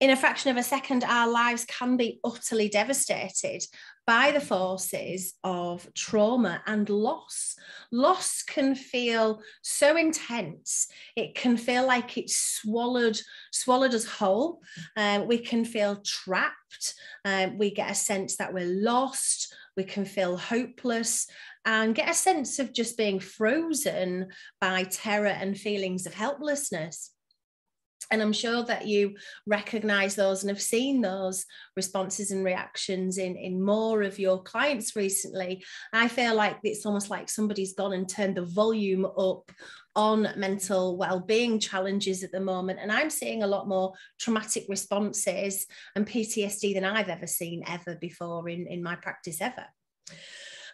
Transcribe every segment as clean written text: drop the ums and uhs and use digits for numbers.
In a fraction of a second, our lives can be utterly devastated by the forces of trauma and loss. Loss can feel so intense. It can feel like it's swallowed us whole. We can feel trapped. We get a sense that we're lost. We can feel hopeless and get a sense of just being frozen by terror and feelings of helplessness. And I'm sure that you recognize those and have seen those responses and reactions in more of your clients recently. I feel like it's almost like somebody's gone and turned the volume up on mental well-being challenges at the moment. And I'm seeing a lot more traumatic responses and PTSD than I've ever seen ever before in my practice ever.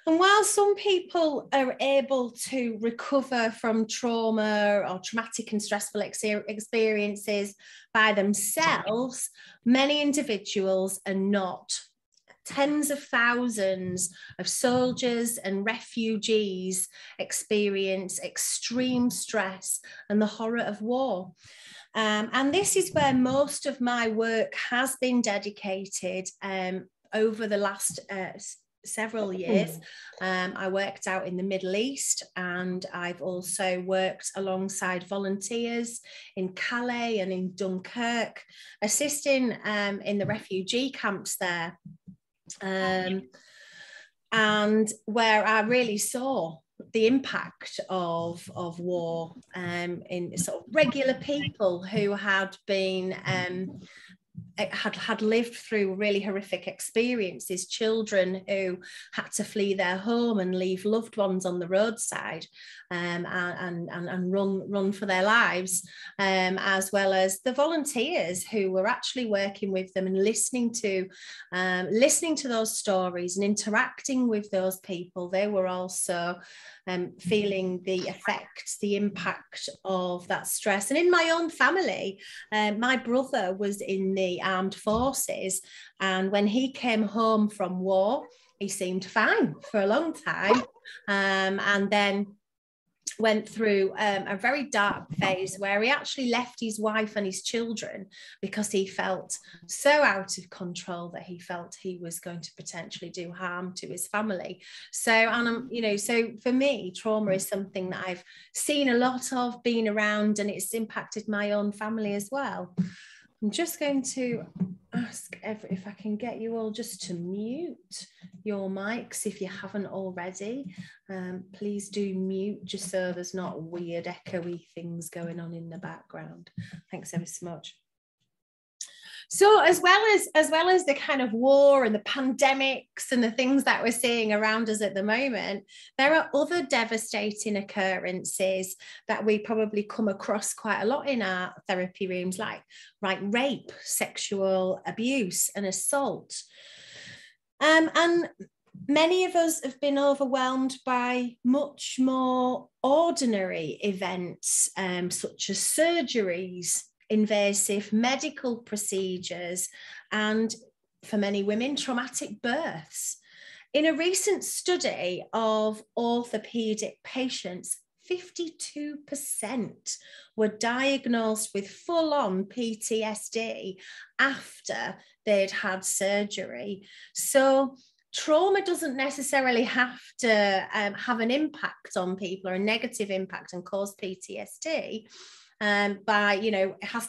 And while some people are able to recover from trauma or traumatic and stressful experiences by themselves, many individuals are not. Tens of thousands of soldiers and refugees experience extreme stress and the horror of war. And this is where most of my work has been dedicated over the last several years. I worked out in the Middle East, and I've also worked alongside volunteers in Calais and in Dunkirk, assisting in the refugee camps there, and where I really saw the impact of war in sort of regular people who had been had lived through really horrific experiences, children who had to flee their home and leave loved ones on the roadside and run for their lives, as well as the volunteers who were actually working with them and listening to those stories and interacting with those people. They were also feeling the effects, the impact of that stress. And in my own family, my brother was in the armed forces, and when he came home from war, he seemed fine for a long time, and then went through a very dark phase where he actually left his wife and his children because he felt so out of control that he felt he was going to potentially do harm to his family. So, and so for me, trauma is something that I've seen a lot of, been around, and it's impacted my own family as well. I'm just going to ask if I can get you all just to mute your mics if you haven't already. Please do mute just so there's not weird echoey things going on in the background. Thanks ever so much. So as well as the kind of war and the pandemics and the things that we're seeing around us at the moment, there are other devastating occurrences that we probably come across quite a lot in our therapy rooms, like rape, sexual abuse and assault. And many of us have been overwhelmed by much more ordinary events, such as surgeries, invasive medical procedures, and for many women, traumatic births. In a recent study of orthopedic patients, 52% were diagnosed with full-on PTSD after they'd had surgery. So trauma doesn't necessarily have to have an impact on people or a negative impact and cause PTSD. It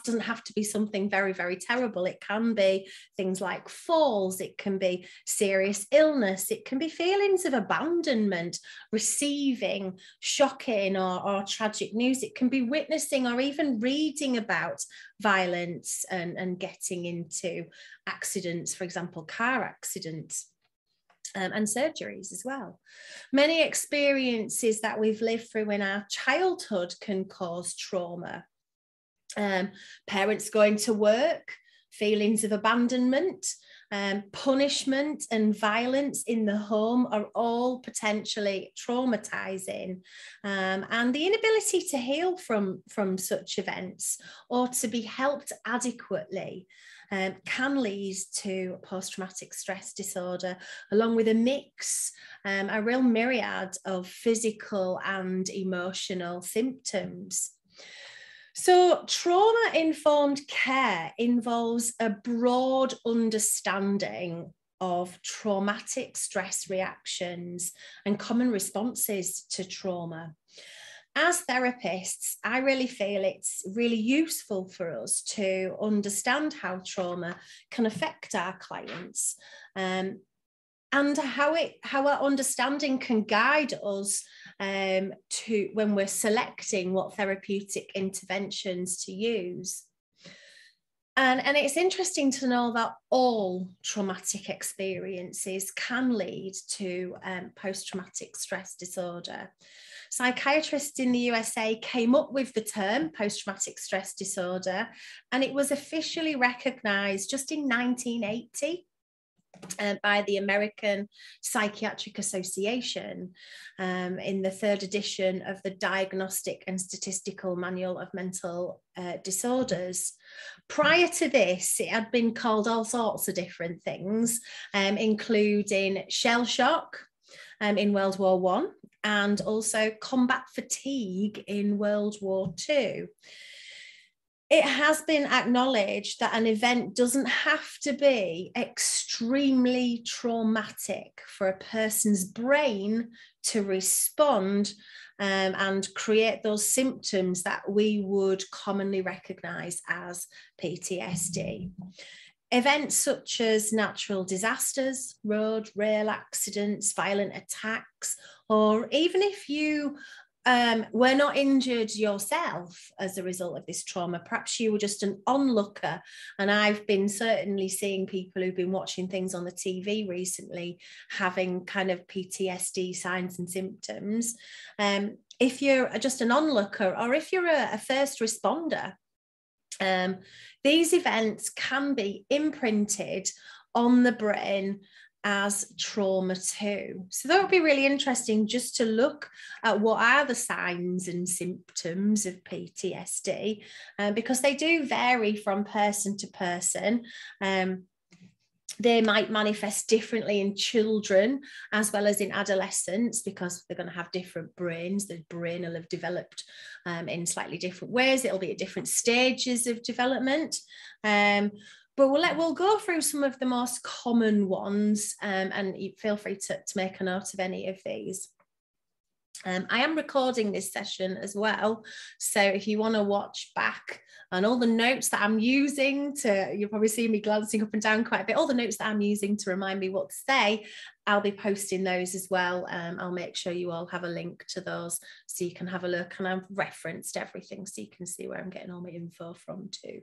doesn't have to be something very, very terrible. It can be things like falls, it can be serious illness, it can be feelings of abandonment, receiving shocking or tragic news, it can be witnessing or even reading about violence and getting into accidents, for example, car accidents. And surgeries as well. Many experiences that we've lived through in our childhood can cause trauma. Parents going to work, feelings of abandonment, punishment and violence in the home are all potentially traumatizing. And the inability to heal from such events or to be helped adequately can lead to post-traumatic stress disorder, along with a real myriad of physical and emotional symptoms. So trauma-informed care involves a broad understanding of traumatic stress reactions and common responses to trauma. As therapists, I really feel it's really useful for us to understand how trauma can affect our clients, and how our understanding can guide us to when we're selecting what therapeutic interventions to use. And it's interesting to know that all traumatic experiences can lead to post-traumatic stress disorder. Psychiatrists in the USA came up with the term post-traumatic stress disorder, and it was officially recognized just in 1980 by the American Psychiatric Association in the 3rd edition of the Diagnostic and Statistical Manual of Mental Disorders. Prior to this, it had been called all sorts of different things, including shell shock in World War I, and also combat fatigue in World War II. It has been acknowledged that an event doesn't have to be extremely traumatic for a person's brain to respond and create those symptoms that we would commonly recognize as PTSD. Events such as natural disasters, road, rail accidents, violent attacks, or even if you were not injured yourself as a result of this trauma, perhaps you were just an onlooker. And I've been certainly seeing people who've been watching things on the TV recently having kind of PTSD signs and symptoms. If you're just an onlooker, or if you're a first responder, these events can be imprinted on the brain as trauma too. So that would be really interesting just to look at what are the signs and symptoms of PTSD, because they do vary from person to person. They might manifest differently in children as well as in adolescents, because they're going to have different brains. The brain will have developed in slightly different ways. It'll be at different stages of development. But we'll go through some of the most common ones, and you feel free to make a note of any of these. I am recording this session as well, so if you want to watch back and all the notes that I'm using you'll probably see me glancing up and down quite a bit, all the notes that I'm using to remind me what to say, I'll be posting those as well. I'll make sure you all have a link to those so you can have a look, and I've referenced everything so you can see where I'm getting all my info from too.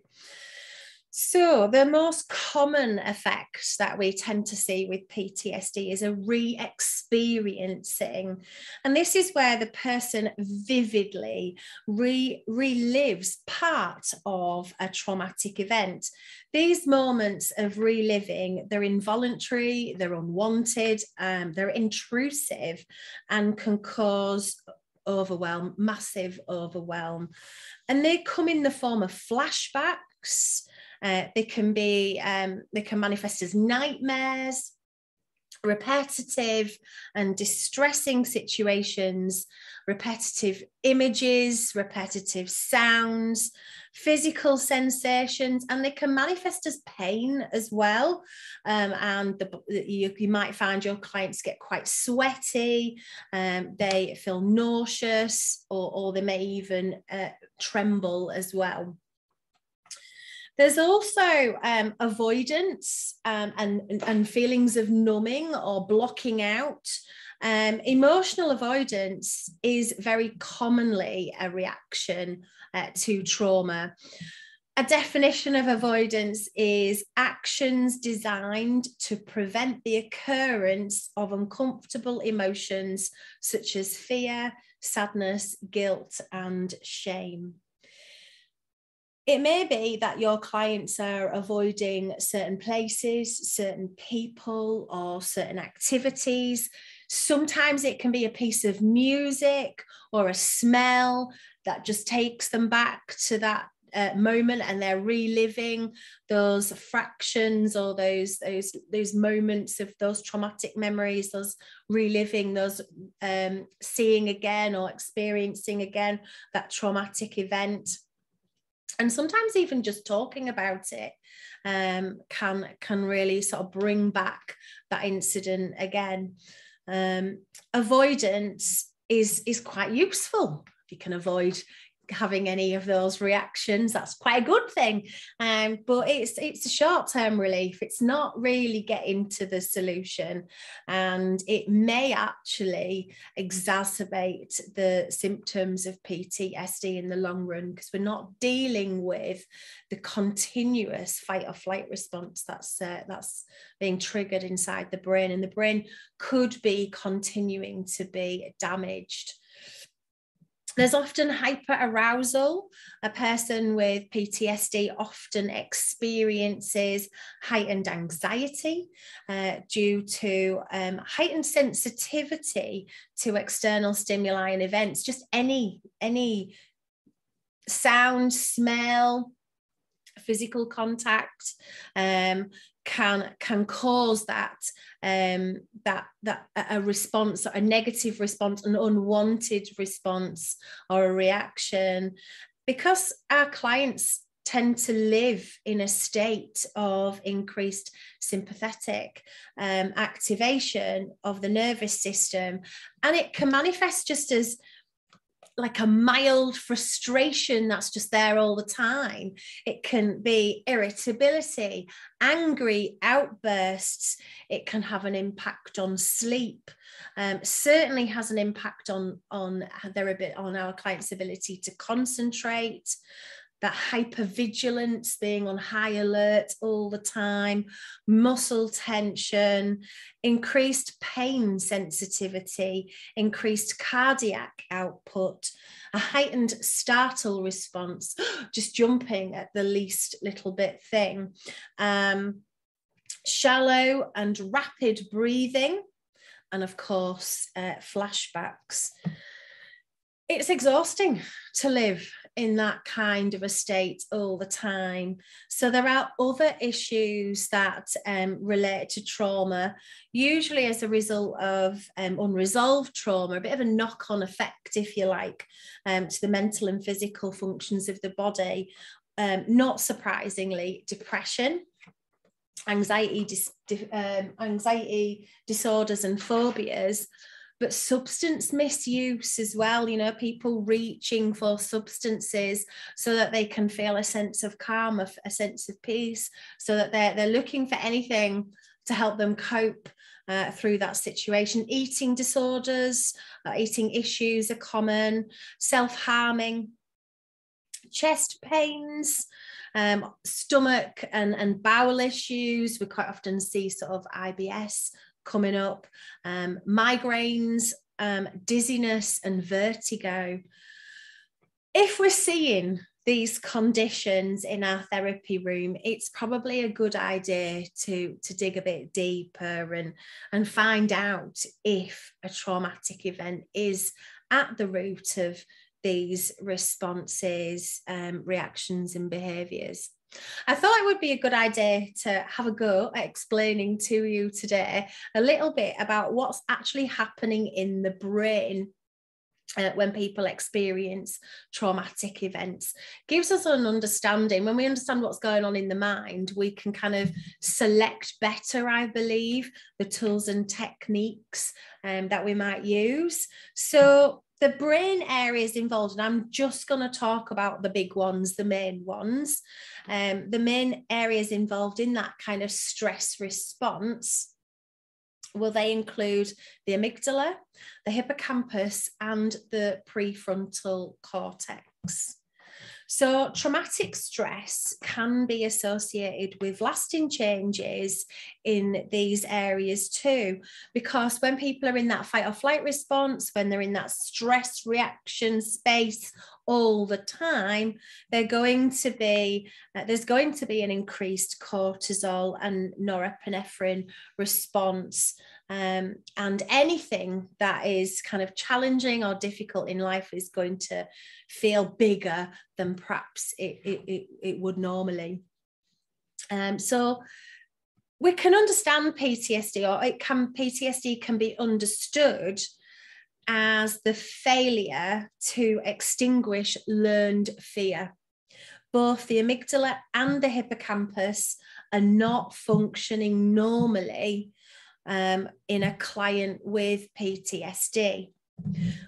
So the most common effect that we tend to see with PTSD is a re-experiencing. And this is where the person vividly relives part of a traumatic event. These moments of reliving, they're involuntary, they're unwanted, they're intrusive, and can cause overwhelm, massive overwhelm. And they come in the form of flashbacks. They can manifest as nightmares, repetitive and distressing situations, repetitive images, repetitive sounds, physical sensations, and they can manifest as pain as well. You might find your clients get quite sweaty, they feel nauseous, or they may even tremble as well. There's also avoidance and feelings of numbing or blocking out. Emotional avoidance is very commonly a reaction to trauma. A definition of avoidance is actions designed to prevent the occurrence of uncomfortable emotions such as fear, sadness, guilt, and shame. It may be that your clients are avoiding certain places, certain people, or certain activities. Sometimes it can be a piece of music or a smell that just takes them back to that moment, and they're reliving those fractions or those moments of those traumatic memories, those reliving, those seeing again or experiencing again that traumatic event. And sometimes even just talking about it can really sort of bring back that incident again. Avoidance is quite useful. If you can avoid having any of those reactions, that's quite a good thing, but it's a short-term relief. It's not really getting to the solution, and it may actually exacerbate the symptoms of PTSD in the long run, because we're not dealing with the continuous fight or flight response that's being triggered inside the brain, and the brain could be continuing to be damaged. There's often hyperarousal. A person with PTSD often experiences heightened anxiety due to heightened sensitivity to external stimuli and events. Just any sound, smell, physical contact can cause that a response, a negative response, an unwanted response or a reaction, because our clients tend to live in a state of increased sympathetic activation of the nervous system, and it can manifest just as like a mild frustration that's just there all the time. It can be irritability, angry outbursts. It can have an impact on sleep. Certainly has an impact on our clients' ability to concentrate. That hypervigilance, being on high alert all the time, muscle tension, increased pain sensitivity, increased cardiac output, a heightened startle response, just jumping at the least little bit thing, shallow and rapid breathing, and of course, flashbacks. It's exhausting to live in that kind of a state all the time. So there are other issues that relate to trauma, usually as a result of unresolved trauma, a bit of a knock-on effect, if you like, to the mental and physical functions of the body. Not surprisingly, depression, anxiety disorders and phobias, but substance misuse as well. You know, people reaching for substances so that they can feel a sense of calm, a sense of peace, so that they're looking for anything to help them cope through that situation. Eating disorders, eating issues are common, self-harming, chest pains, stomach and bowel issues. We quite often see sort of IBS coming up, migraines, dizziness and vertigo. If we're seeing these conditions in our therapy room, it's probably a good idea to dig a bit deeper and find out if a traumatic event is at the root of these responses, reactions and behaviours. I thought it would be a good idea to have a go at explaining to you today a little bit about what's actually happening in the brain when people experience traumatic events. Gives us an understanding. When we understand what's going on in the mind, we can kind of select better, I believe, the tools and techniques that we might use. So the brain areas involved, and I'm just going to talk about the big ones, the main ones. The main areas involved in that kind of stress response, will they include the amygdala, the hippocampus, and the prefrontal cortex. So traumatic stress can be associated with lasting changes in these areas too, because when people are in that fight or flight response, when they're in that stress reaction space all the time, there's going to be an increased cortisol and norepinephrine response. And anything that is kind of challenging or difficult in life is going to feel bigger than perhaps it would normally. So we can understand PTSD, or PTSD can be understood as the failure to extinguish learned fear. both the amygdala and the hippocampus are not functioning normally in a client with PTSD.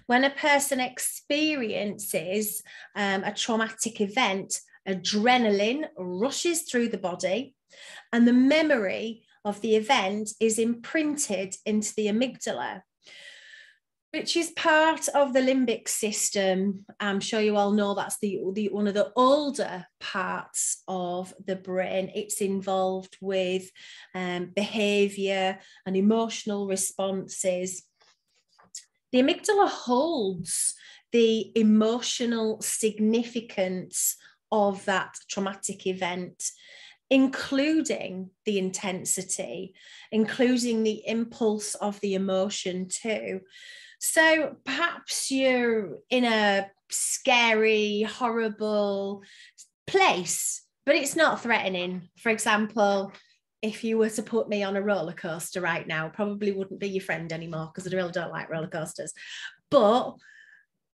When a person experiences a traumatic event, adrenaline rushes through the body, and the memory of the event is imprinted into the amygdala, which is part of the limbic system. I'm sure you all know that's the one of the older parts of the brain. It's involved with behavior and emotional responses. The amygdala holds the emotional significance of that traumatic event, including the intensity, including the impulse of the emotion too. So perhaps you're in a scary, horrible place, but it's not threatening. For example, if you were to put me on a roller coaster right now, probably wouldn't be your friend anymore because I really don't like roller coasters. But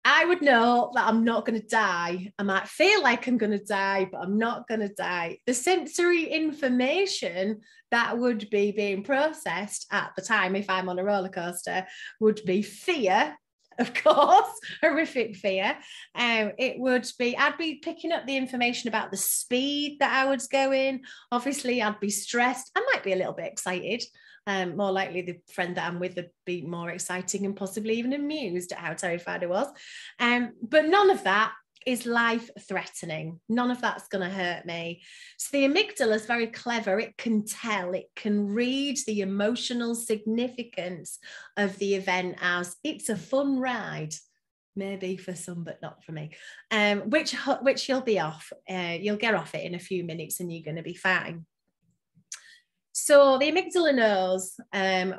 I would know that I'm not going to die. I might feel like I'm going to die, but I'm not going to die. The sensory information that would be being processed at the time, if I'm on a roller coaster, would be fear, of course, horrific fear. It would be, I'd be picking up the information about the speed that I was going. Obviously, I'd be stressed. I might be a little bit excited. More likely the friend that I'm with would be more exciting and possibly even amused at how terrified I was. But none of that is life-threatening. None of that's going to hurt me. So the amygdala is very clever. It can tell, it can read the emotional significance of the event as it's a fun ride. Maybe for some, but not for me. Which you'll be off. You'll get off it in a few minutes and you're going to be fine. So the amygdala knows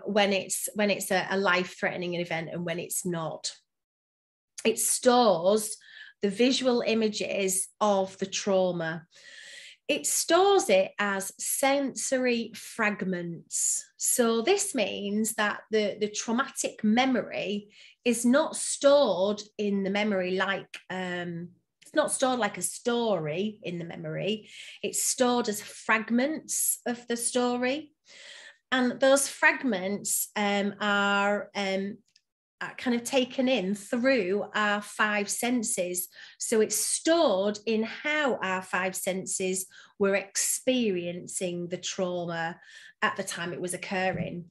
when it's a life-threatening event and when it's not. It stores the visual images of the trauma. It stores it as sensory fragments. So this means that the traumatic memory is not stored in the memory like it's not stored like a story in the memory. It's stored as fragments of the story. And those fragments are kind of taken in through our five senses. So it's stored in how our five senses were experiencing the trauma at the time it was occurring.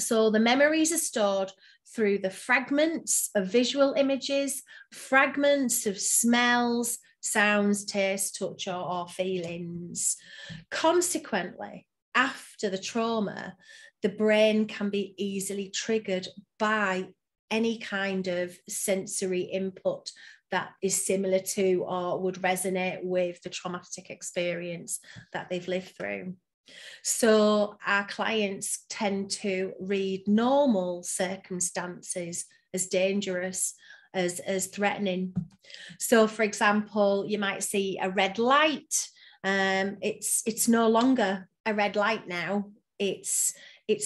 So the memories are stored through the fragments of visual images, fragments of smells, sounds, taste, touch, or feelings. Consequently, after the trauma, the brain can be easily triggered by any kind of sensory input that is similar to or would resonate with the traumatic experience that they've lived through. So our clients tend to read normal circumstances as dangerous, as threatening. So for example, you might see a red light. It's no longer a red light now. It's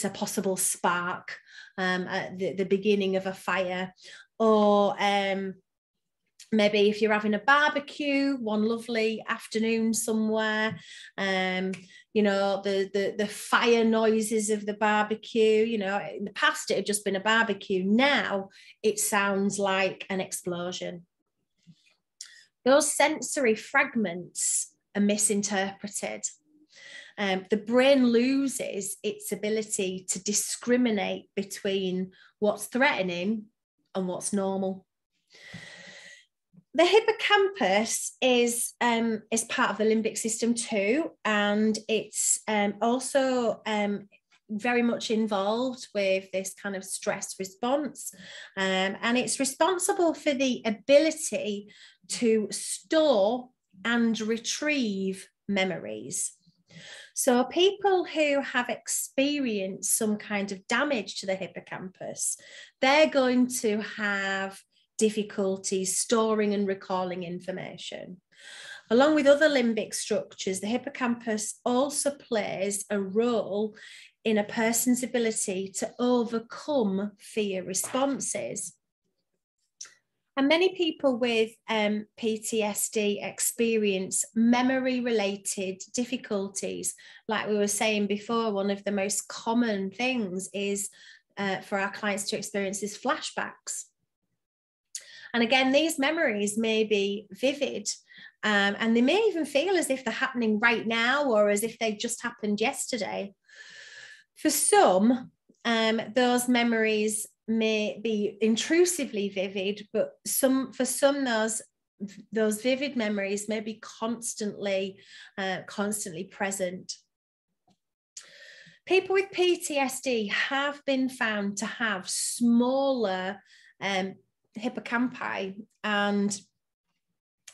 a possible spark at the beginning of a fire. Or maybe if you're having a barbecue one lovely afternoon somewhere, you know, the fire noises of the barbecue, you know, in the past it had just been a barbecue. Now it sounds like an explosion. Those sensory fragments are misinterpreted. The brain loses its ability to discriminate between what's threatening and what's normal. The hippocampus is part of the limbic system too, and it's also very much involved with this kind of stress response, and it's responsible for the ability to store and retrieve memories. So people who have experienced some kind of damage to the hippocampus, they're going to have difficulties storing and recalling information. Along with other limbic structures, the hippocampus also plays a role in a person's ability to overcome fear responses. And many people with PTSD experience memory-related difficulties. Like we were saying before, one of the most common things is for our clients to experience is flashbacks. And again, these memories may be vivid, and they may even feel as if they're happening right now or as if they just happened yesterday. For some, those memories may be intrusively vivid, but for some those vivid memories may be constantly present. People with PTSD have been found to have smaller hippocampi, and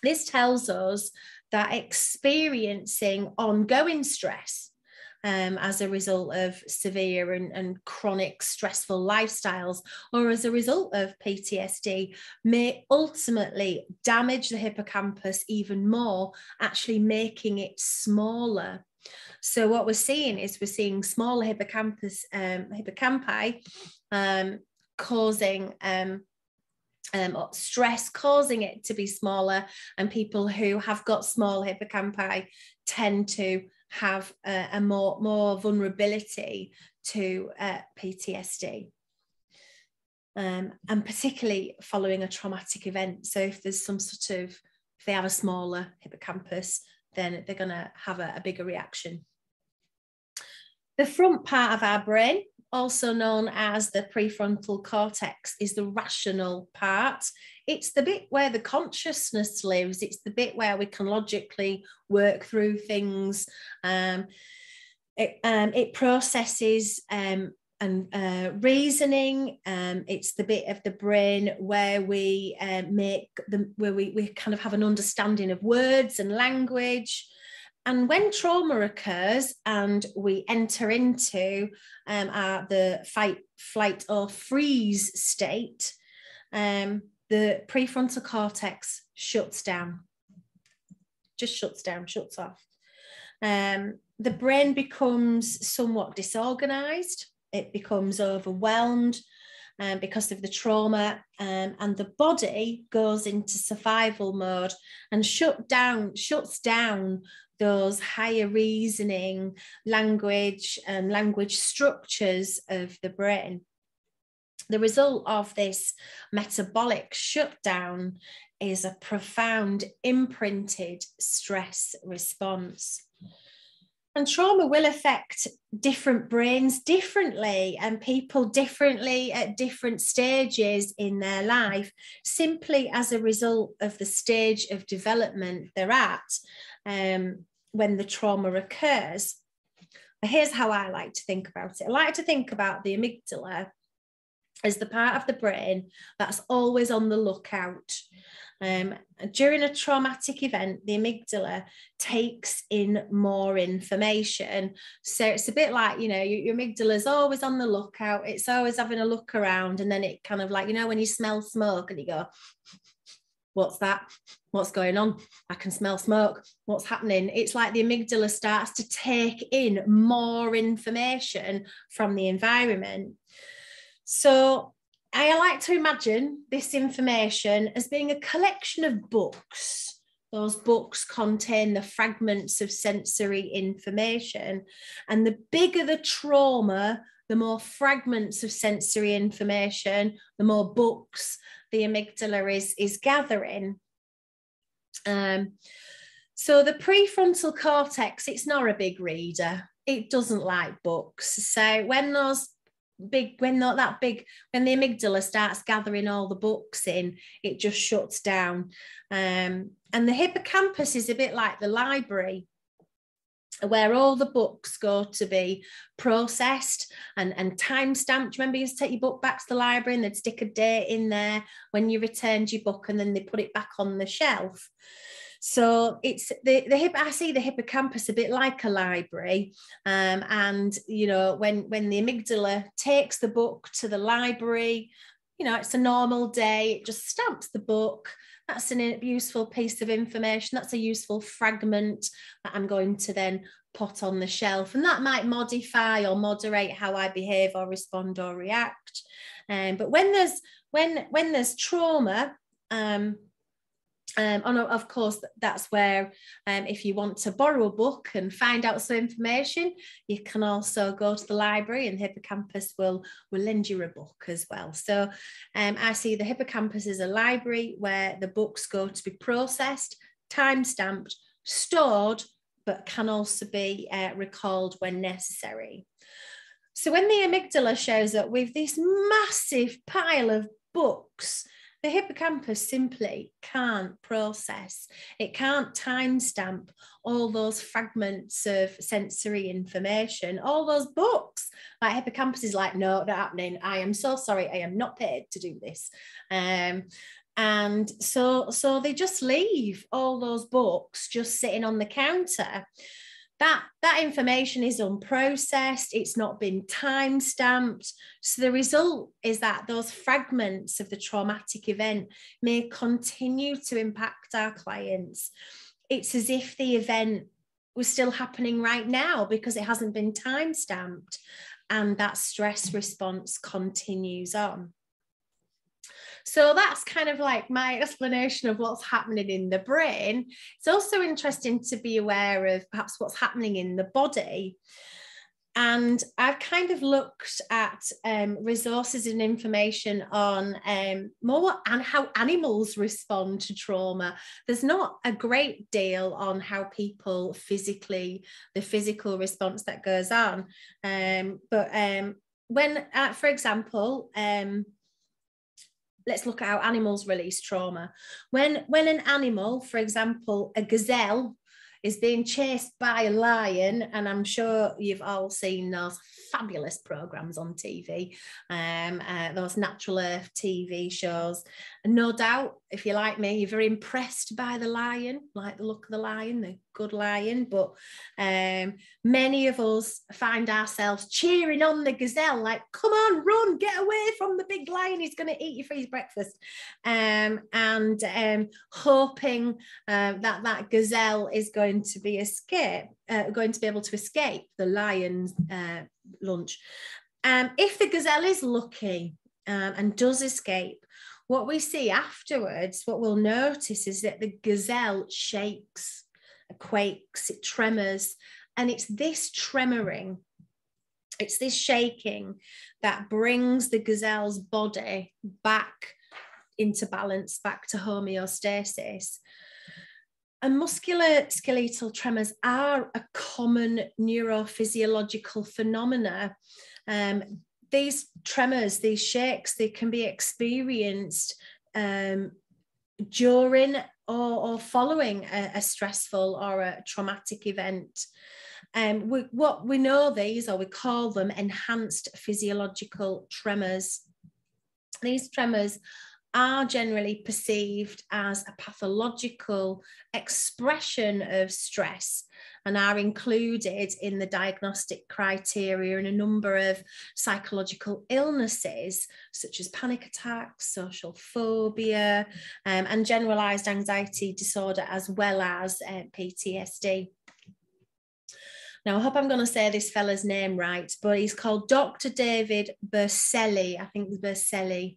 this tells us that experiencing ongoing stress as a result of severe and chronic stressful lifestyles, or as a result of PTSD, may ultimately damage the hippocampus even more, actually making it smaller. So what we're seeing is we're seeing smaller hippocampi causing stress, causing it to be smaller, and people who have got small hippocampi tend to have a more vulnerability to PTSD, and particularly following a traumatic event. So if there's if they have a smaller hippocampus, then they're going to have a bigger reaction. The front part of our brain, also known as the prefrontal cortex, is the rational part. It's the bit where the consciousness lives. It's the bit where we can logically work through things. It processes and reasoning. It's the bit of the brain where we we kind of have an understanding of words and language. And when trauma occurs and we enter into the fight, flight, or freeze state, the prefrontal cortex shuts down, shuts off. The brain becomes somewhat disorganized. It becomes overwhelmed because of the trauma, and the body goes into survival mode and shuts down those higher reasoning language and language structures of the brain. The result of this metabolic shutdown is a profound imprinted stress response. And trauma will affect different brains differently and people differently at different stages in their life, simply as a result of the stage of development they're at when the trauma occurs. But here's how I like to think about it. I like to think about the amygdala as the part of the brain that's always on the lookout. During a traumatic event, the amygdala takes in more information. So it's a bit like, your amygdala is always on the lookout. It's always having a look around. And then it kind of like, when you smell smoke and you go, what's that? What's going on? I can smell smoke. What's happening? It's like the amygdala starts to take in more information from the environment. So I like to imagine this information as being a collection of books. Those books contain the fragments of sensory information. And the bigger the trauma, the more fragments of sensory information, the more books the amygdala is gathering. So the prefrontal cortex, it's not a big reader. It doesn't like books. So when the amygdala starts gathering all the books in, it just shuts down. And the hippocampus is a bit like the library, where all the books go to be processed and time-stamped. Remember, you used to take your book back to the library and they'd stick a date in there when you returned your book, and then they put it back on the shelf. So it's I see the hippocampus a bit like a library, and when the amygdala takes the book to the library, it's a normal day. It just stamps the book. That's a useful piece of information. That's a useful fragment that I'm going to then put on the shelf, and that might modify or moderate how I behave or respond or react. But when there's trauma, And of course, that's where if you want to borrow a book and find out some information, you can also go to the library, and Hippocampus will lend you a book as well. So I see the Hippocampus as a library where the books go to be processed, time-stamped, stored, but can also be recalled when necessary. So when the amygdala shows up with this massive pile of books, the hippocampus simply can't process. It can't timestamp all those fragments of sensory information, all those books. Like hippocampus is like, no, not happening. I am so sorry. I am not paid to do this. And so they just leave all those books just sitting on the counter. That information is unprocessed, it's not been time-stamped. So the result is that those fragments of the traumatic event may continue to impact our clients. It's as if the event was still happening right now because it hasn't been time-stamped, and that stress response continues on. So that's kind of like my explanation of what's happening in the brain. It's also interesting to be aware of perhaps what's happening in the body. And I've kind of looked at resources and information on more and how animals respond to trauma. There's not a great deal on how people physically, the physical response that goes on. But when, for example, let's look at how animals release trauma. When an animal, for example, a gazelle, is being chased by a lion, and I'm sure you've all seen those fabulous programs on TV, those Natural Earth TV shows. And no doubt, if you're like me, you're very impressed by the lion, like the look of the lion, the good lion. But many of us find ourselves cheering on the gazelle, like, come on, run, get away from the big lion, he's going to eat you for his breakfast. And hoping that gazelle is going to be able to escape the lion's lunch. If the gazelle is lucky and does escape, what we see afterwards, what we'll notice is that the gazelle shakes, quakes, it tremors, and it's this tremoring, it's this shaking that brings the gazelle's body back into balance, back to homeostasis. And musculoskeletal tremors are a common neurophysiological phenomena. These tremors, these shakes, they can be experienced during or following a stressful or a traumatic event. What we know these, or we call them enhanced physiological tremors. These tremors are generally perceived as a pathological expression of stress and are included in the diagnostic criteria in a number of psychological illnesses, such as panic attacks, social phobia, and generalized anxiety disorder, as well as PTSD. Now, I hope I'm going to say this fella's name right, but he's called Dr. David Berceli. I think it's Berceli.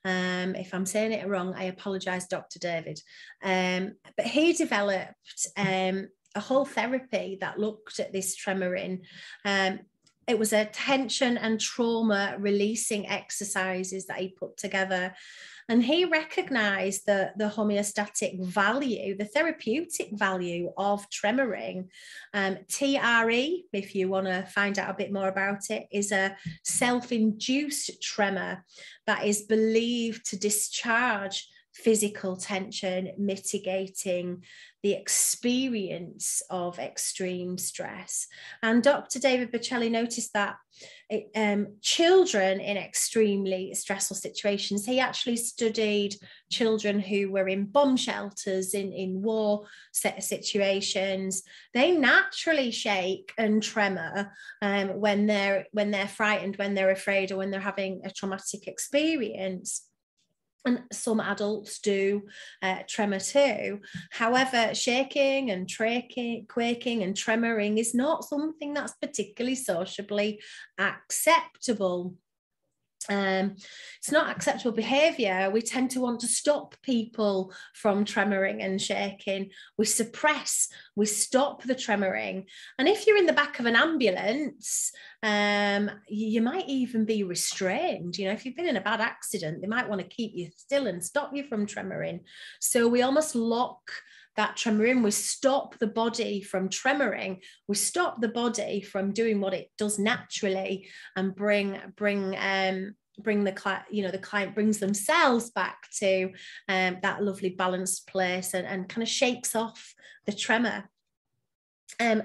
If I'm saying it wrong, I apologize, Dr. David. But he developed a whole therapy that looked at this tremoring. It was a tension and trauma releasing exercises that he put together. And he recognized the homeostatic value, the therapeutic value of tremoring. TRE, if you want to find out a bit more about it, is a self-induced tremor that is believed to discharge physical tension, mitigating the experience of extreme stress. And Dr. David Berceli noticed that children in extremely stressful situations, he actually studied children who were in bomb shelters, in war situations, they naturally shake and tremor when they're frightened, when they're afraid, or when they're having a traumatic experience. And some adults do tremor too. However, shaking and quaking and tremoring is not something that's particularly sociably acceptable. It's not acceptable behavior. We tend to want to stop people from tremoring and shaking. We suppress, we stop the tremoring. And if you're in the back of an ambulance, you might even be restrained. You know, if you've been in a bad accident, they might want to keep you still and stop you from tremoring. So we almost lock that tremor in. We stop the body from tremoring. We stop the body from doing what it does naturally, and bring the client, you know, the client brings themselves back to that lovely balanced place, and kind of shakes off the tremor.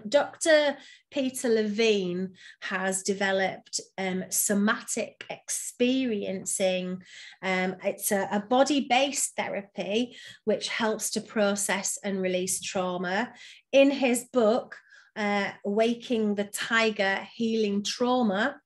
Dr. Peter Levine has developed somatic experiencing. It's a body-based therapy which helps to process and release trauma. In his book, Waking the Tiger, Healing Trauma,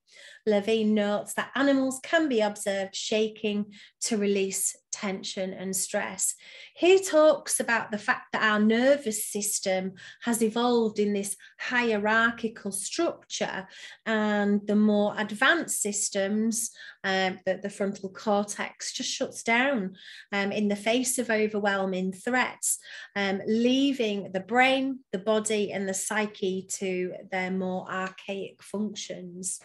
Levine notes that animals can be observed shaking to release tension and stress. He talks about the fact that our nervous system has evolved in this hierarchical structure, and the more advanced systems, the frontal cortex just shuts down in the face of overwhelming threats, leaving the brain, the body, and the psyche to their more archaic functions.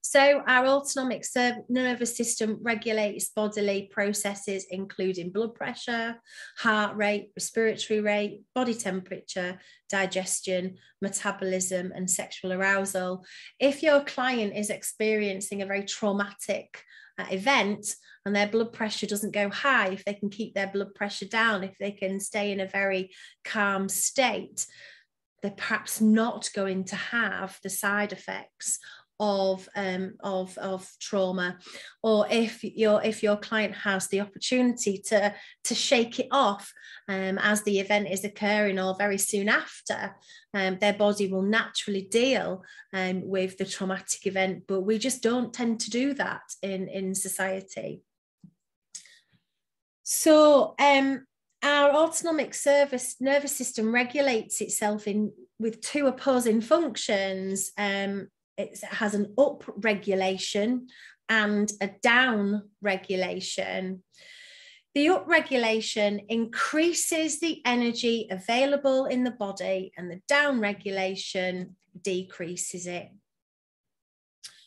So our autonomic nervous system regulates bodily processes, including blood pressure, heart rate, respiratory rate, body temperature, digestion, metabolism, and sexual arousal. If your client is experiencing a very traumatic event and their blood pressure doesn't go high, if they can keep their blood pressure down, if they can stay in a very calm state, they're perhaps not going to have the side effects of trauma. Or if your client has the opportunity to shake it off as the event is occurring, or very soon after, their body will naturally deal with the traumatic event. But we just don't tend to do that in society. So our autonomic nervous system regulates itself with two opposing functions. It has an up regulation and a down regulation. The up regulation increases the energy available in the body, and the down regulation decreases it.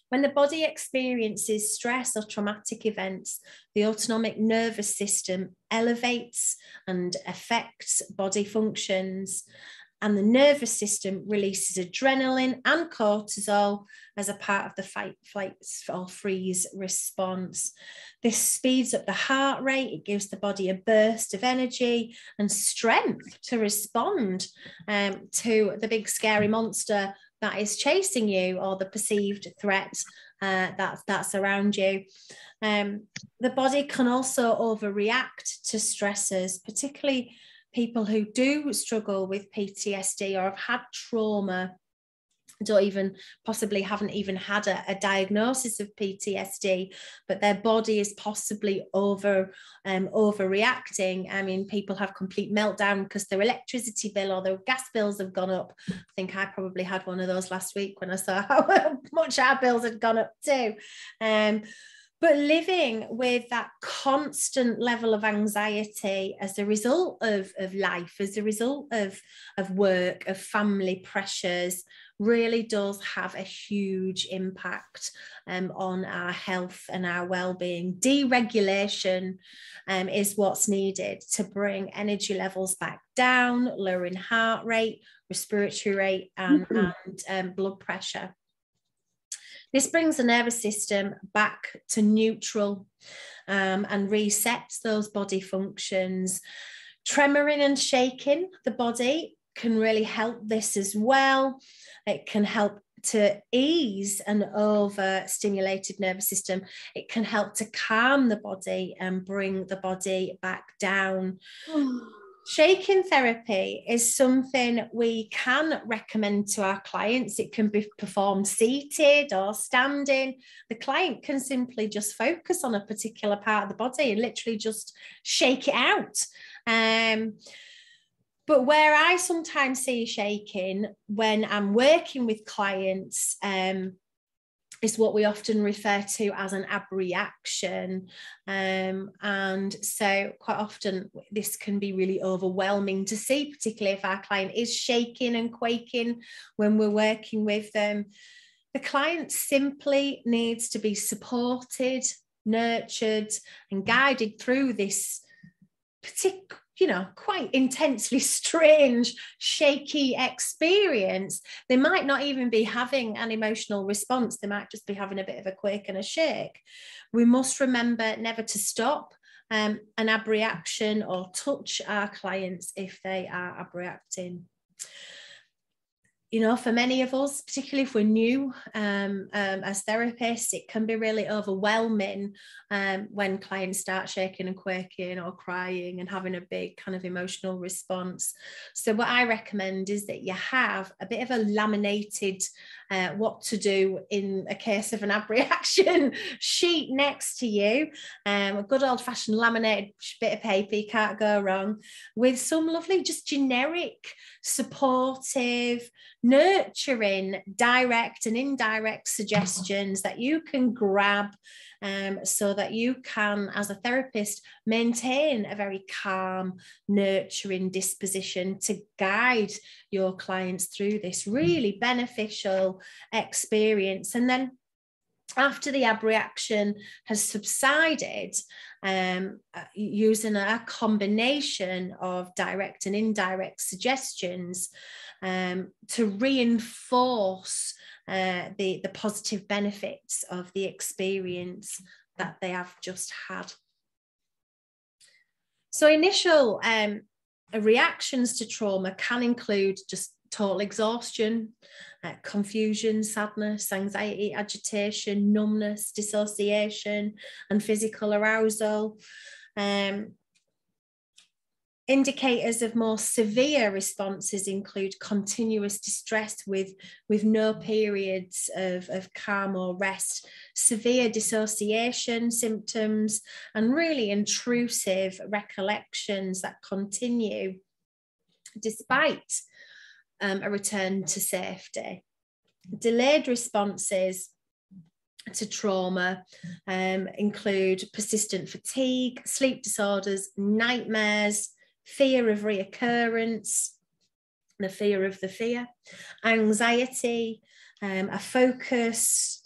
When the body experiences stress or traumatic events, the autonomic nervous system elevates and affects body functions, and the nervous system releases adrenaline and cortisol as a part of the fight, flight, or freeze response. This speeds up the heart rate. It gives the body a burst of energy and strength to respond to the big scary monster that is chasing you, or the perceived threat that's around you. The body can also overreact to stressors, particularly people who do struggle with PTSD or have had trauma, haven't even had a diagnosis of PTSD, but their body is possibly overreacting. I mean, people have complete meltdown because their electricity bill or their gas bills have gone up. I think I probably had one of those last week when I saw how much our bills had gone up too. But living with that constant level of anxiety as a result of life, as a result of work, of family pressures, really does have a huge impact on our health and our well-being. Deregulation is what's needed to bring energy levels back down, lowering heart rate, respiratory rate, and blood pressure. This brings the nervous system back to neutral and resets those body functions. Tremoring and shaking the body can really help this as well. It can help to ease an overstimulated nervous system. It can help to calm the body and bring the body back down. Shaking therapy is something we can recommend to our clients. It can be performed seated or standing. The client can simply just focus on a particular part of the body and literally just shake it out. But where I sometimes see shaking when I'm working with clients, is what we often refer to as an abreaction. And so quite often this can be really overwhelming to see, particularly if our client is shaking and quaking when we're working with them. The client simply needs to be supported, nurtured, and guided through this quite intensely strange, shaky experience. They might not even be having an emotional response. They might just be having a bit of a quake and a shake. We must remember never to stop an abreaction or touch our clients if they are abreacting. For many of us, particularly if we're new as therapists, it can be really overwhelming when clients start shaking and quaking or crying and having a big kind of emotional response. So what I recommend is that you have a bit of a laminated what to do in a case of an abreaction sheet next to you, a good old-fashioned laminated bit of paper, you can't go wrong, with some lovely, just generic, supportive, nurturing, direct and indirect suggestions that you can grab so that you can, as a therapist, maintain a very calm, nurturing disposition to guide your clients through this really beneficial experience. And then after the abreaction has subsided, using a combination of direct and indirect suggestions to reinforce the positive benefits of the experience that they have just had. So initial reactions to trauma can include just total exhaustion, confusion, sadness, anxiety, agitation, numbness, dissociation, and physical arousal. Indicators of more severe responses include continuous distress with no periods of calm or rest, severe dissociation symptoms, and really intrusive recollections that continue despite a return to safety. Delayed responses to trauma include persistent fatigue, sleep disorders, nightmares, fear of reoccurrence, the fear of the fear, anxiety, a focus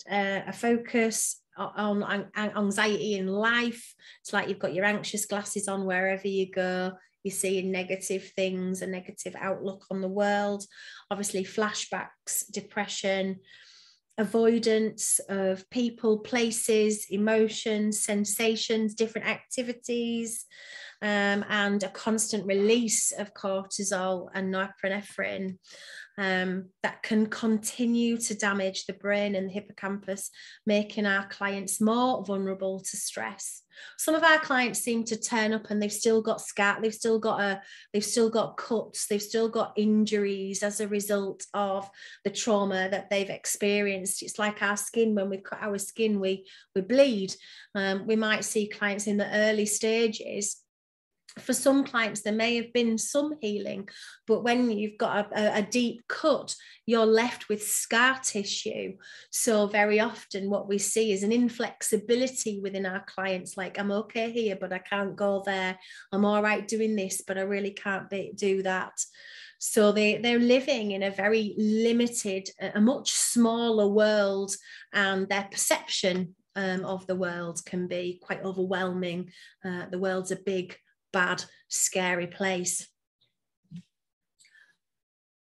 on anxiety in life. It's like you've got your anxious glasses on wherever you go. You're seeing negative things, a negative outlook on the world. Obviously, flashbacks, depression, avoidance of people, places, emotions, sensations, different activities, and a constant release of cortisol and norepinephrine that can continue to damage the brain and the hippocampus, making our clients more vulnerable to stress. Some of our clients seem to turn up and they've still got scars, they've still got cuts, they've still got injuries as a result of the trauma that they've experienced. It's like our skin. When we cut our skin, we bleed. We might see clients in the early stages. For some clients, there may have been some healing, but when you've got a deep cut, you're left with scar tissue. So very often what we see is an inflexibility within our clients, like, I'm okay here, but I can't go there. I'm all right doing this, but I really can't do that. So they're living in a very limited, a much smaller world, and their perception of the world can be quite overwhelming. The world's a big, bad, scary place.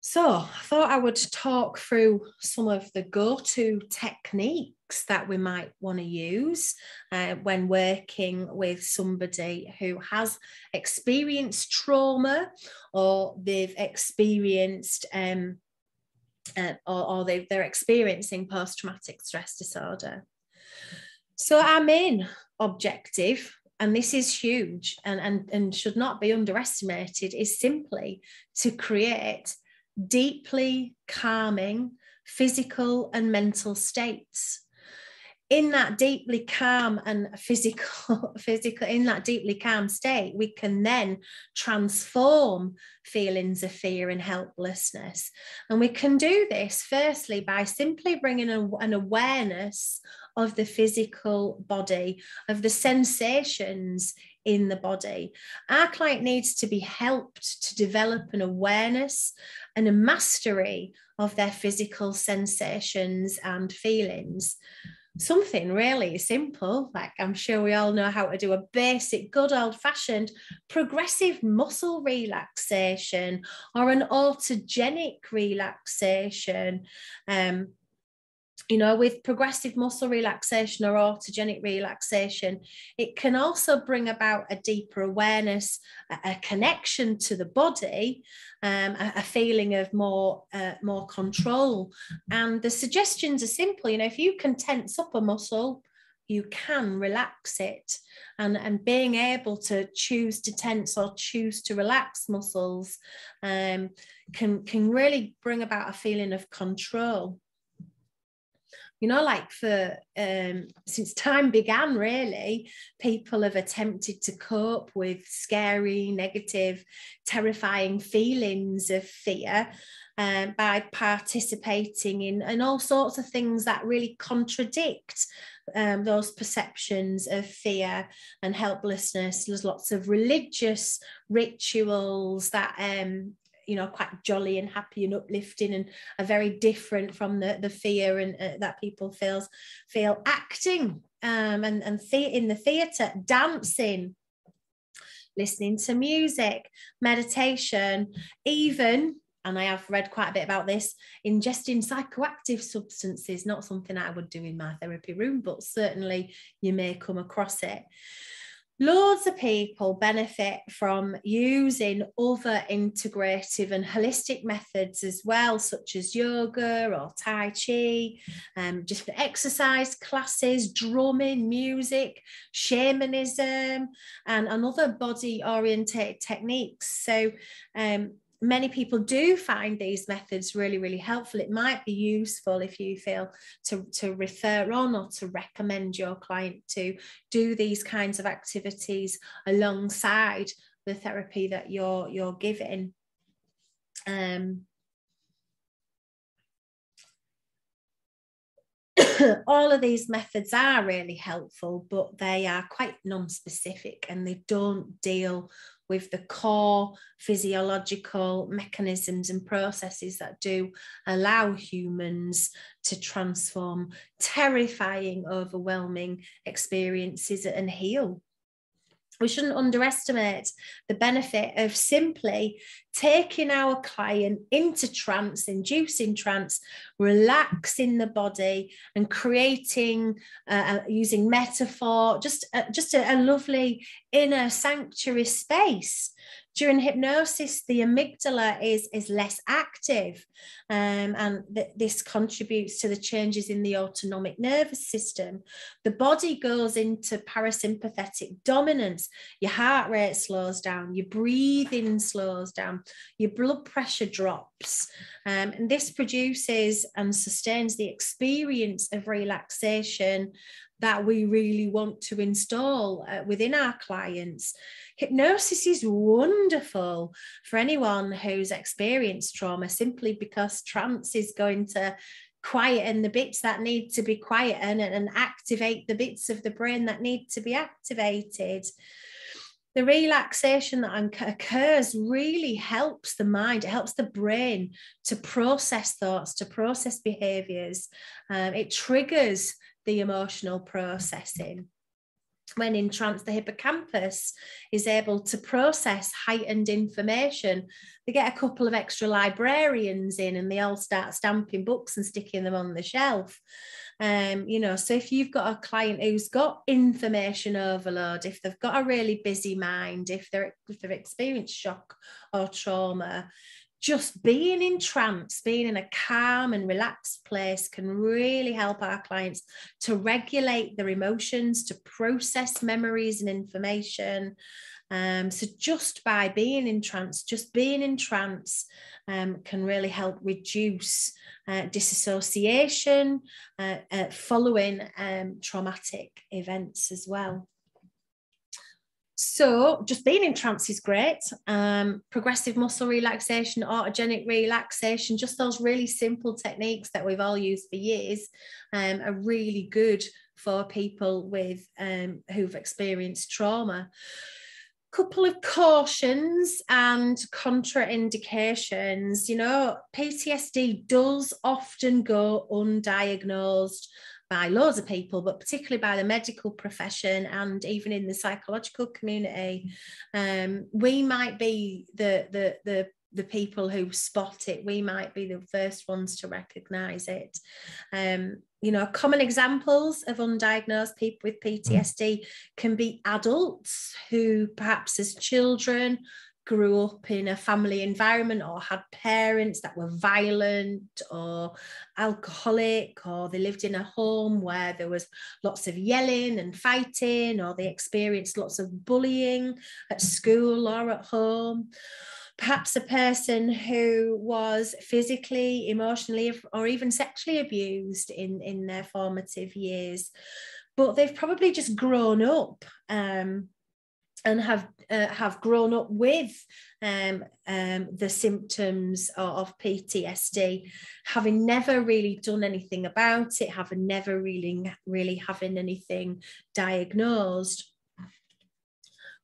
So I thought I would talk through some of the go-to techniques that we might want to use when working with somebody who has experienced trauma, or they've experienced or they're experiencing post-traumatic stress disorder. So our main objective, and this is huge and should not be underestimated, is simply to create deeply calming physical and mental states. in that deeply calm and physical, in that deeply calm state, we can then transform feelings of fear and helplessness. And we can do this firstly by simply bringing an awareness of the physical body, of the sensations in the body. Our client needs to be helped to develop an awareness and a mastery of their physical sensations and feelings. Something really simple, like I'm sure we all know how to do a basic, good old-fashioned progressive muscle relaxation or an autogenic relaxation. You know, with progressive muscle relaxation or autogenic relaxation, it can also bring about a deeper awareness, a connection to the body, a feeling of more control. And the suggestions are simple. You know, if you can tense up a muscle, you can relax it. And being able to choose to tense or choose to relax muscles can really bring about a feeling of control. You know, like since time began, really, people have attempted to cope with scary, negative, terrifying feelings of fear by participating in all sorts of things that really contradict those perceptions of fear and helplessness. There's lots of religious rituals that you know, quite jolly and happy and uplifting and are very different from the fear and that people feel acting and in the theatre, dancing, listening to music, meditation, even, and I have read quite a bit about this, ingesting psychoactive substances, not something I would do in my therapy room, but certainly you may come across it. Loads of people benefit from using other integrative and holistic methods as well, such as yoga or Tai Chi, different exercise classes, drumming, music, shamanism, and other body-oriented techniques. So many people do find these methods really, really helpful. It might be useful if you feel to refer on or to recommend your client to do these kinds of activities alongside the therapy that you're giving. All of these methods are really helpful, but they are quite non-specific and they don't deal with the core physiological mechanisms and processes that do allow humans to transform terrifying, overwhelming experiences and heal. We shouldn't underestimate the benefit of simply taking our client into trance, inducing trance, relaxing the body and creating, using metaphor, just a lovely inner sanctuary space. During hypnosis, the amygdala is less active, and this contributes to the changes in the autonomic nervous system. The body goes into parasympathetic dominance. Your heart rate slows down, your breathing slows down, your blood pressure drops, and this produces and sustains the experience of relaxation that we really want to install within our clients. Hypnosis is wonderful for anyone who's experienced trauma, simply because trance is going to quieten the bits that need to be quietened and activate the bits of the brain that need to be activated. The relaxation that occurs really helps the mind, it helps the brain to process thoughts, to process behaviors. It triggers the emotional processing. When in trance, the hippocampus is able to process heightened information. They get a couple of extra librarians in and they all start stamping books and sticking them on the shelf. You know, so if you've got a client who's got information overload, if they've got a really busy mind, if they've experienced shock or trauma, just being in trance, being in a calm and relaxed place can really help our clients to regulate their emotions, to process memories and information, So just by being in trance, can really help reduce disassociation following traumatic events as well. So just being in trance is great. Progressive muscle relaxation, autogenic relaxation, just those really simple techniques that we've all used for years are really good for people with who've experienced trauma. Couple of cautions and contraindications. You know, PTSD does often go undiagnosed by loads of people, but particularly by the medical profession and even in the psychological community. We might be the people who spot it. We might be the first ones to recognise it. You know, common examples of undiagnosed people with PTSD can be adults who perhaps as children grew up in a family environment or had parents that were violent or alcoholic, or they lived in a home where there was lots of yelling and fighting, or they experienced lots of bullying at school or at home. Perhaps a person who was physically, emotionally, or even sexually abused in their formative years, but they've probably just grown up and have grown up with the symptoms of PTSD, having never really done anything about it, having never really having anything diagnosed.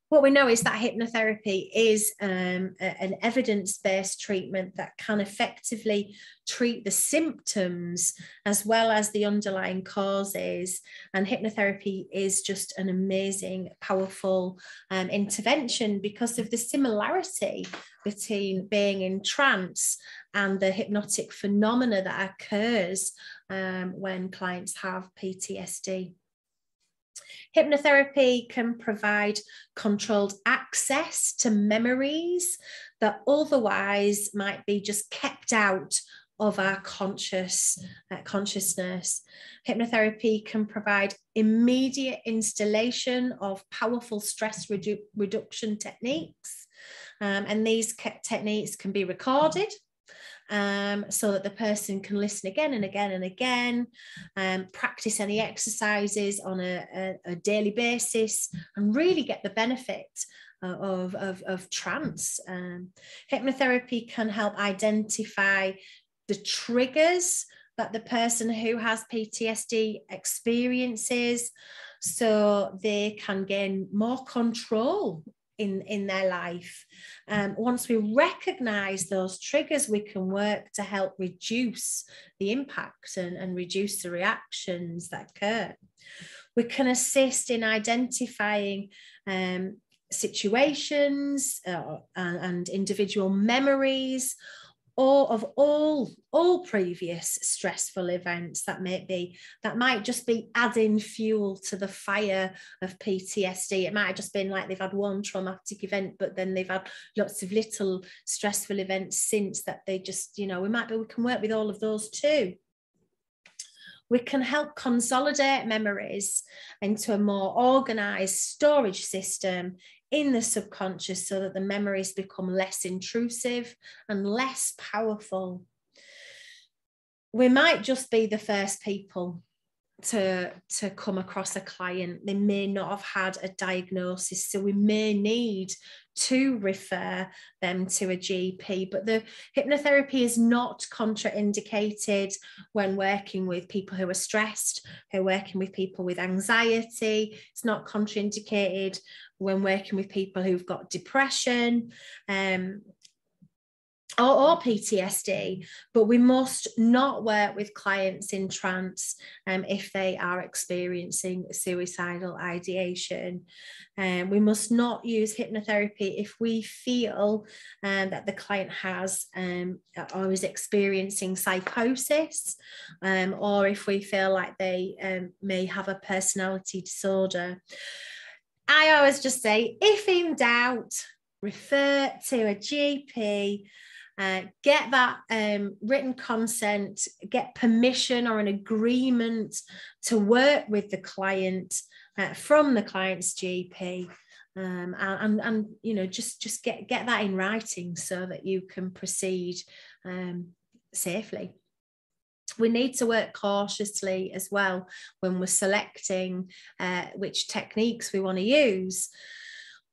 What we know is that hypnotherapy is an evidence-based treatment that can effectively treat the symptoms as well as the underlying causes. And hypnotherapy is just an amazing, powerful intervention because of the similarity between being in trance and the hypnotic phenomena that occurs when clients have PTSD. Hypnotherapy can provide controlled access to memories that otherwise might be just kept out of our consciousness. Hypnotherapy can provide immediate installation of powerful stress reduction techniques, and these techniques can be recorded so that the person can listen again and again and again, practice any exercises on a daily basis, and really get the benefit of trance. Hypnotherapy can help identify the triggers that the person who has PTSD experiences, so they can gain more control in their life. Once we recognize those triggers, we can work to help reduce the impact and reduce the reactions that occur. We can assist in identifying situations and individual memories, or of all previous stressful events that might just be adding fuel to the fire of PTSD. It might have just been like they've had one traumatic event, but then they've had lots of little stressful events since that they just, you know, we can work with all of those too. We can help consolidate memories into a more organized storage system in the subconscious so that the memories become less intrusive and less powerful. We might just be the first people to come across a client. They may not have had a diagnosis, so we may need to refer them to a GP, but the hypnotherapy is not contraindicated when working with people who are stressed, who are working with people with anxiety. It's not contraindicated when working with people who've got depression or PTSD, but we must not work with clients in trance if they are experiencing suicidal ideation. We must not use hypnotherapy if we feel that the client has or is experiencing psychosis, or if we feel like they may have a personality disorder. I always just say, if in doubt, refer to a GP. Get that written consent, get permission or an agreement to work with the client from the client's GP, and you know, just get that in writing so that you can proceed safely. We need to work cautiously as well when we're selecting which techniques we want to use.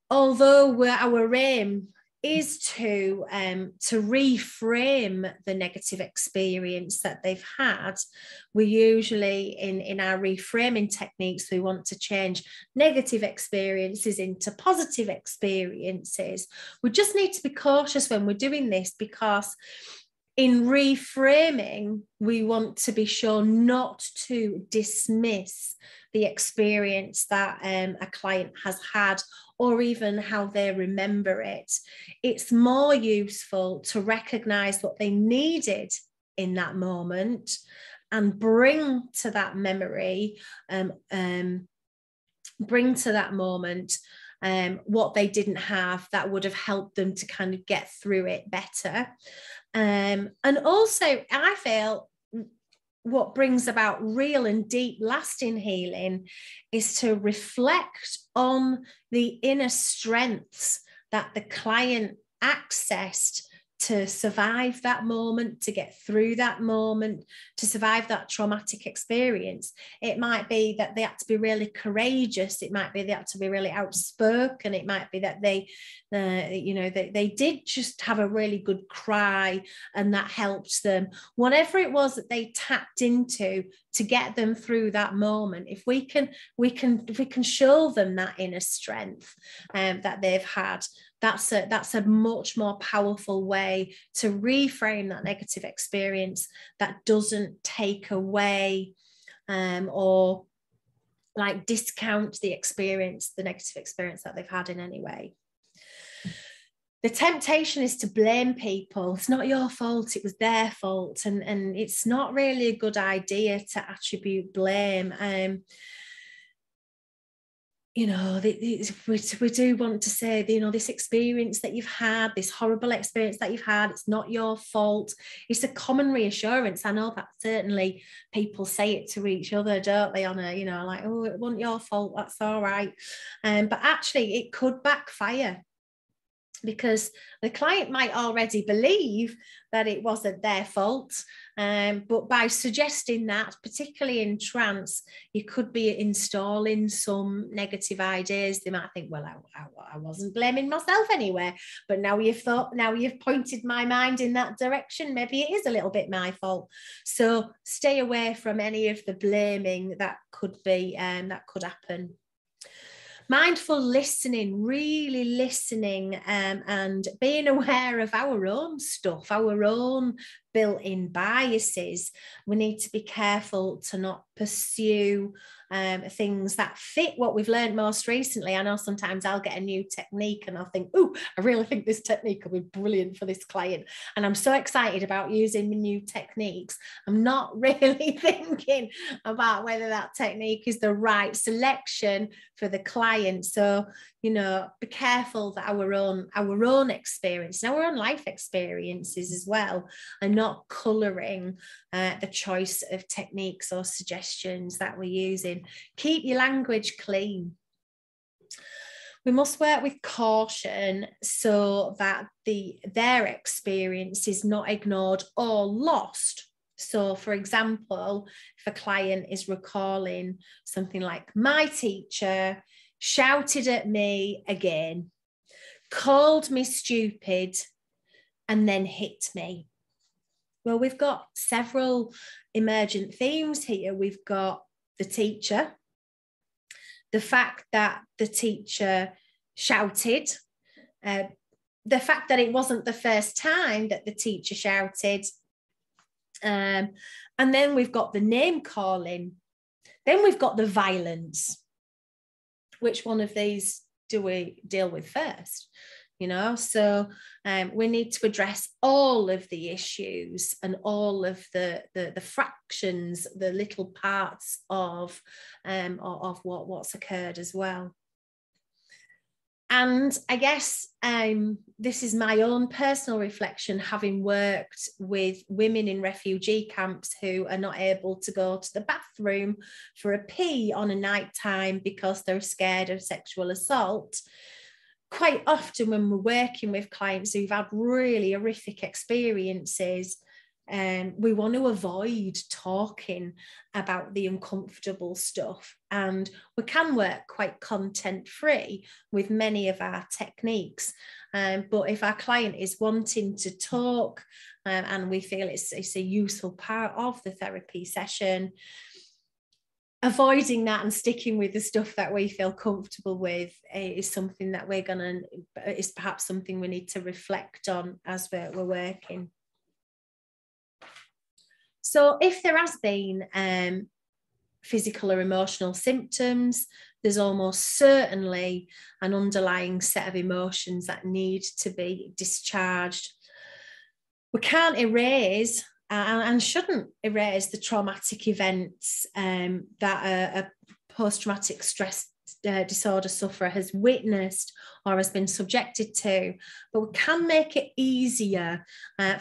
Although our aim is to reframe the negative experience that they've had, we usually, in our reframing techniques, we want to change negative experiences into positive experiences. We just need to be cautious when we're doing this, because in reframing, we want to be sure not to dismiss the experience that a client has had, or even how they remember it. It's more useful to recognize what they needed in that moment and bring to that memory, bring to that moment what they didn't have that would have helped them to kind of get through it better. And also, I feel what brings about real and deep lasting healing is to reflect on the inner strengths that the client accessed to survive that moment, to get through that moment, to survive that traumatic experience. It might be that they had to be really courageous. It might be they had to be really outspoken. It might be that they did just have a really good cry and that helped them. Whatever it was that they tapped into to get them through that moment, if we can show them that inner strength that they've had, that's a much more powerful way to reframe that negative experience that doesn't take away or like discount the negative experience that they've had in any way. The temptation is to blame people. It's not your fault, it was their fault. And it's not really a good idea to attribute blame. We do want to say, this experience that you've had, this horrible experience that you've had, it's not your fault. It's a common reassurance. I know that certainly people say it to each other, don't they? On a, like, oh, it wasn't your fault, that's all right. But actually, it could backfire, because the client might already believe that it wasn't their fault. But by suggesting that, particularly in trance, you could be installing some negative ideas. They might think, well, I wasn't blaming myself anyway, but now you've pointed my mind in that direction. Maybe it is a little bit my fault. So stay away from any of the blaming that could happen. Mindful listening, really listening, and being aware of our own stuff, our own built-in biases. We need to be careful to not pursue things that fit what we've learned most recently. I know sometimes I'll get a new technique and I'll think, oh, I really think this technique will be brilliant for this client. And I'm so excited about using new techniques. I'm not really thinking about whether that technique is the right selection for the client. So, be careful that our own experience and our own life experiences as well are not colouring the choice of techniques or suggestions that we're using. Keep your language clean. We must work with caution so that their experience is not ignored or lost. So, for example, if a client is recalling something like, my teacher shouted at me again, called me stupid, and then hit me. Well, we've got several emergent themes here. We've got the teacher, the fact that the teacher shouted, the fact that it wasn't the first time that the teacher shouted, and then we've got the name calling. Then we've got the violence. Which one of these do we deal with first? So we need to address all of the issues and all of the fractions, the little parts of what's occurred as well. And I guess this is my own personal reflection, having worked with women in refugee camps who are not able to go to the bathroom for a pee on a night time because they're scared of sexual assault. Quite often when we're working with clients who've had really horrific experiences, we want to avoid talking about the uncomfortable stuff, and we can work quite content-free with many of our techniques. But if our client is wanting to talk, and we feel it's a useful part of the therapy session, avoiding that and sticking with the stuff that we feel comfortable with is something that is perhaps something we need to reflect on as we're working. So if there has been physical or emotional symptoms, there's almost certainly an underlying set of emotions that need to be discharged. We can't erase and shouldn't erase the traumatic events that a post-traumatic stress disorder sufferer has witnessed or has been subjected to, but we can make it easier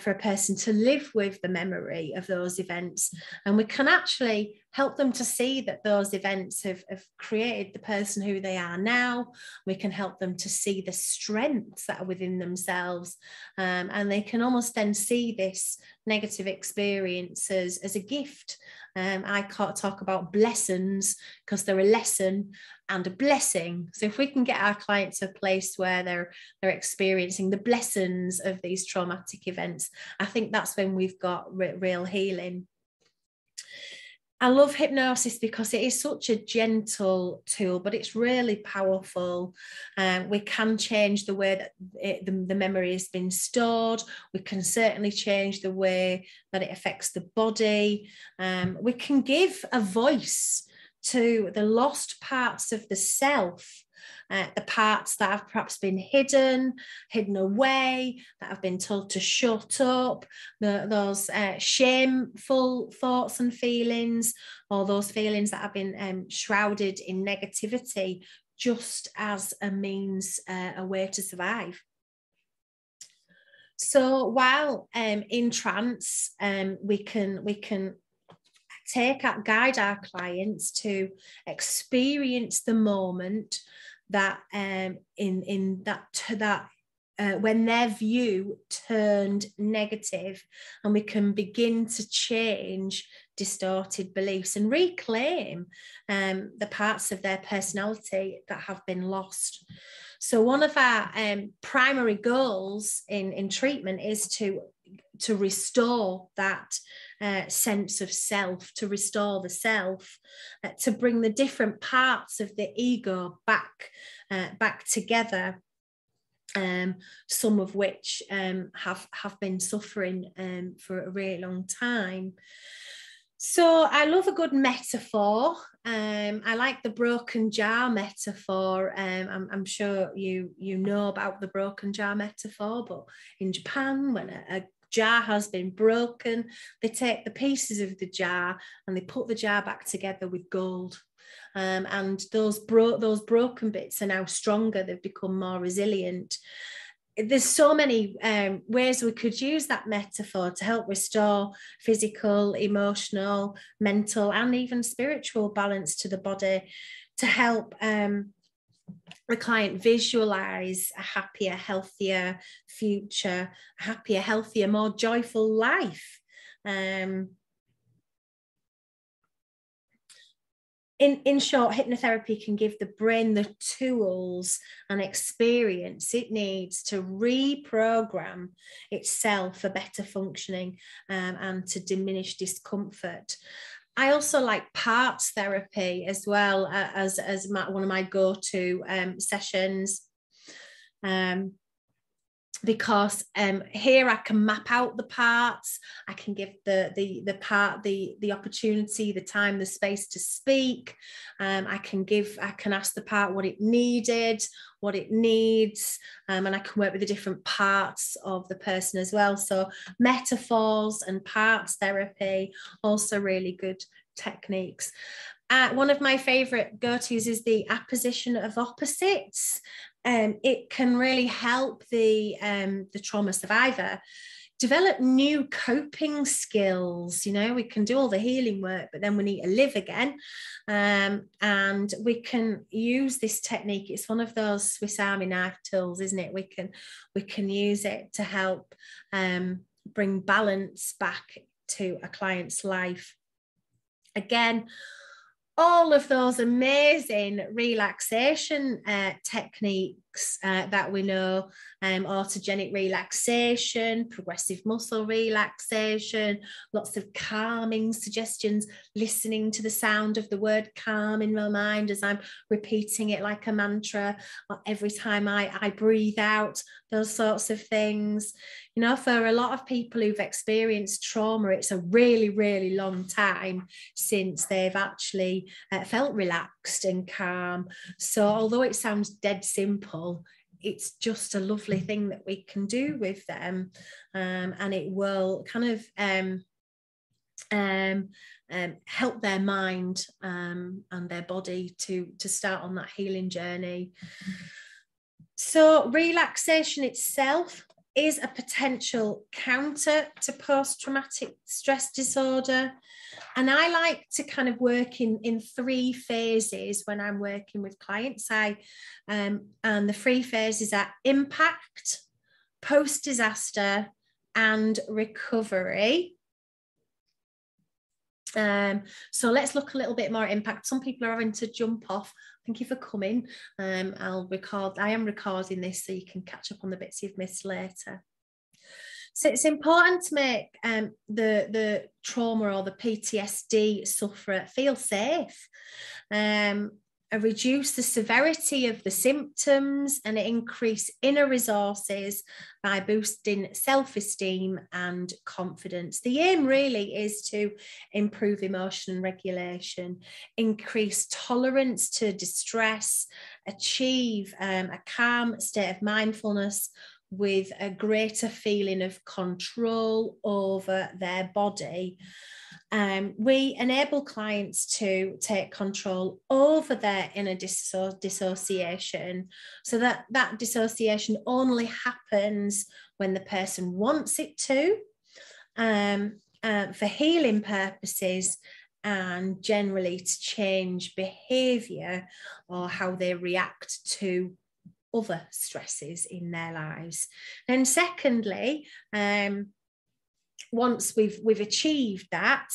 for a person to live with the memory of those events, and we can actually help them to see that those events have created the person who they are now. We can help them to see the strengths that are within themselves, and they can almost then see this negative experience as a gift. I can't talk about blessings because they're a lesson and a blessing. So if we can get our clients to a place where they're experiencing the blessings of these traumatic events, I think that's when we've got real healing. I love hypnosis because it is such a gentle tool, but it's really powerful. We can change the way that the memory has been stored. We can certainly change the way that it affects the body. We can give a voice to the lost parts of the self, the parts that have perhaps been hidden away, that have been told to shut up, those shameful thoughts and feelings, or those feelings that have been shrouded in negativity, just as a means, a way to survive. So while in trance, we can guide our clients to experience the moment that when their view turned negative, and we can begin to change distorted beliefs and reclaim the parts of their personality that have been lost. So one of our primary goals in treatment is to restore that sense of self, to restore the self, to bring the different parts of the ego back together, some of which have been suffering for a really long time. So I love a good metaphor. I like the broken jar metaphor. I'm sure you know about the broken jar metaphor, but in Japan, when a jar has been broken, they take the pieces of the jar and they put the jar back together with gold. And those broken bits are now stronger. They've become more resilient. There's so many ways we could use that metaphor to help restore physical, emotional, mental, and even spiritual balance to the body, to help the client visualize a happier, healthier future, a happier, healthier, more joyful life. In short, hypnotherapy can give the brain the tools and experience it needs to reprogram itself for better functioning and to diminish discomfort. I also like parts therapy as well as one of my go-to sessions. Because here I can map out the parts, I can give the part the opportunity, the time, the space to speak. I can ask the part what it needed, what it needs, and I can work with the different parts of the person as well. So metaphors and parts therapy, also really good techniques. One of my favorite go-tos is the apposition of opposites. it can really help the trauma survivor develop new coping skills. You know, we can do all the healing work, but then we need to live again. And we can use this technique. It's one of those Swiss Army knife tools, isn't it? We can use it to help bring balance back to a client's life. Again, all of those amazing relaxation techniques that we know, autogenic relaxation, progressive muscle relaxation, lots of calming suggestions, listening to the sound of the word calm in my mind as I'm repeating it like a mantra, or every time I breathe out, those sorts of things. You know, for a lot of people who've experienced trauma, it's a really, really long time since they've actually felt relaxed and calm. So although it sounds dead simple, it's just a lovely thing that we can do with them, and it will kind of help their mind and their body to start on that healing journey. So relaxation itself is a potential counter to post-traumatic stress disorder. And I like to kind of work in 3 phases when I'm working with clients. And the 3 phases are impact, post-disaster, and recovery. So let's look a little bit more at impact. Some people are having to jump off. Thank you for coming. I am recording this so you can catch up on the bits you've missed later. So it's important to make the trauma or the PTSD sufferer feel safe, reduce the severity of the symptoms, and increase inner resources by boosting self-esteem and confidence. The aim really is to improve emotion regulation, increase tolerance to distress, achieve a calm state of mindfulness with a greater feeling of control over their body. We enable clients to take control over their inner dissociation, so that dissociation only happens when the person wants it to, for healing purposes, and generally to change behaviour or how they react to other stresses in their lives. And secondly, once we've achieved that,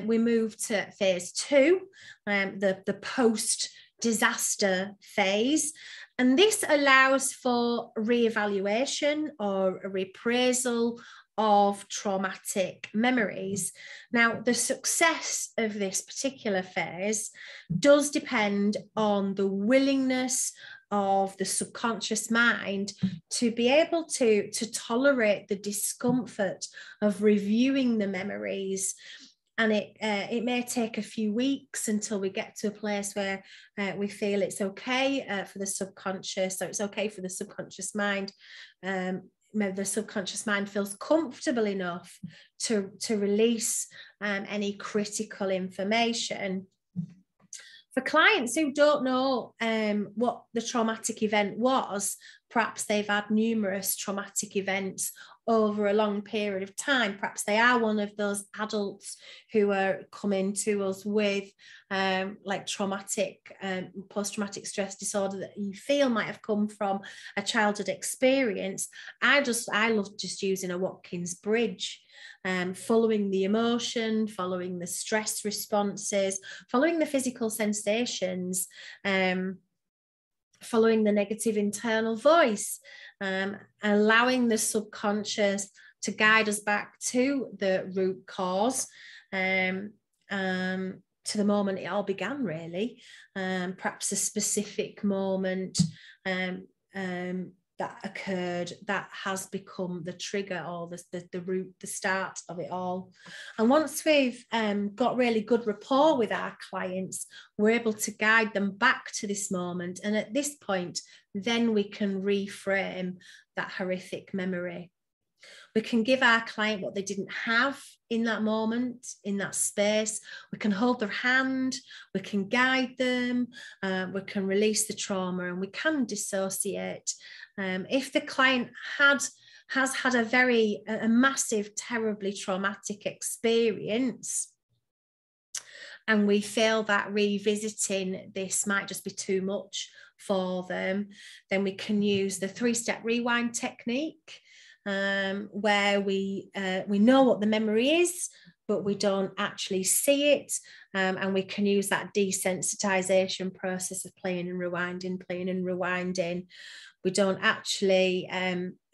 we move to phase 2, the post-disaster phase. And this allows for re-evaluation or a reappraisal of traumatic memories. Now, the success of this particular phase does depend on the willingness of the subconscious mind to be able to tolerate the discomfort of reviewing the memories. And it may take a few weeks until we get to a place where we feel it's okay for the subconscious, so it's okay for the subconscious mind. Maybe the subconscious mind feels comfortable enough to release any critical information. For clients who don't know what the traumatic event was, perhaps they've had numerous traumatic events over a long period of time. Perhaps they are one of those adults who are coming to us with like traumatic, post-traumatic stress disorder that you feel might have come from a childhood experience. I love just using a Watkins bridge. Following the emotion, following the stress responses, following the physical sensations, following the negative internal voice, allowing the subconscious to guide us back to the root cause, to the moment it all began, really. Perhaps a specific moment that occurred that has become the trigger or the root, the start of it all. And once we've got really good rapport with our clients, we're able to guide them back to this moment. And at this point, then we can reframe that horrific memory. We can give our client what they didn't have in that moment, in that space. We can hold their hand, we can guide them, we can release the trauma, and we can dissociate. If the client has had a massive, terribly traumatic experience, and we feel that revisiting this might just be too much for them, then we can use the 3-step rewind technique, where we know what the memory is, but we don't actually see it, and we can use that desensitization process of playing and rewinding. We don't actually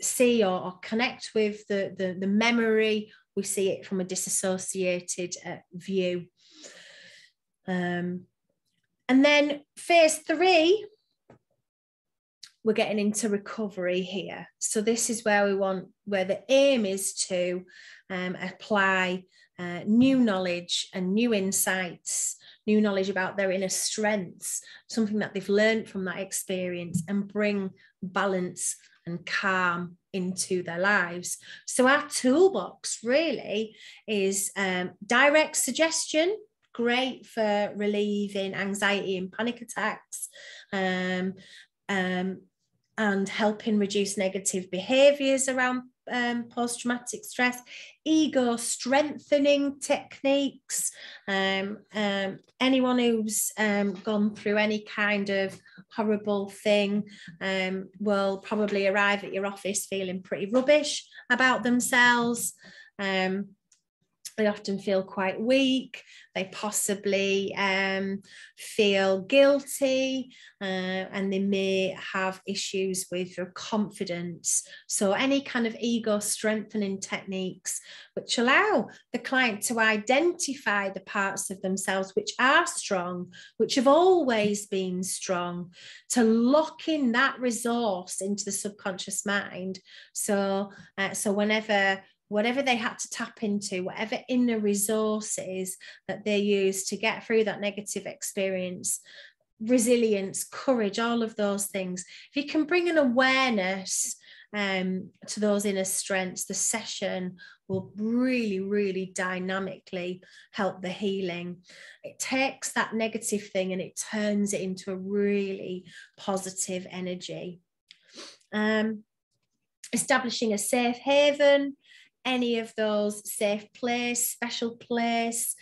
see or connect with the memory. We see it from a disassociated view. And then phase 3, we're getting into recovery here. So this is where the aim is to apply new knowledge and new insights, new knowledge about their inner strengths, something that they've learned from that experience, and bring balance and calm into their lives. So our toolbox really is direct suggestion, great for relieving anxiety and panic attacks, and helping reduce negative behaviours around post-traumatic stress, ego strengthening techniques. Anyone who's gone through any kind of horrible thing will probably arrive at your office feeling pretty rubbish about themselves. They often feel quite weak. They possibly feel guilty, and they may have issues with their confidence. So any kind of ego strengthening techniques which allow the client to identify the parts of themselves which are strong, which have always been strong, to lock in that resource into the subconscious mind. So whatever they had to tap into, whatever inner resources that they use to get through that negative experience, resilience, courage, all of those things. If you can bring an awareness to those inner strengths, the session will really, really dynamically help the healing. It takes that negative thing and it turns it into a really positive energy. Establishing a safe haven, any of those safe place, special place,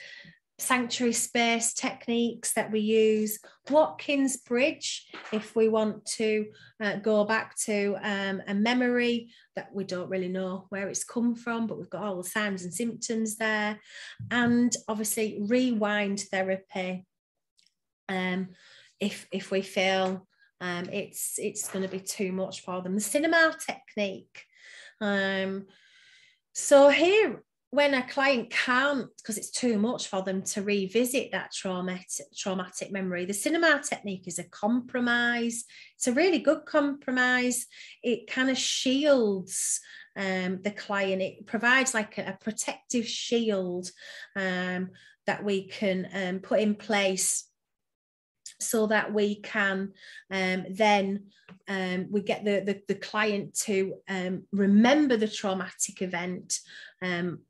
sanctuary space techniques that we use. Watkins Bridge, if we want to go back to a memory that we don't really know where it's come from, but we've got all the signs and symptoms there. And obviously rewind therapy, if we feel it's going to be too much for them. The cinema technique. So here, when a client can't, because it's too much for them to revisit that traumatic memory, the cinema technique is a compromise. It's a really good compromise. It kind of shields the client. It provides like a protective shield that we can put in place, so that we can then we get the client to remember the traumatic event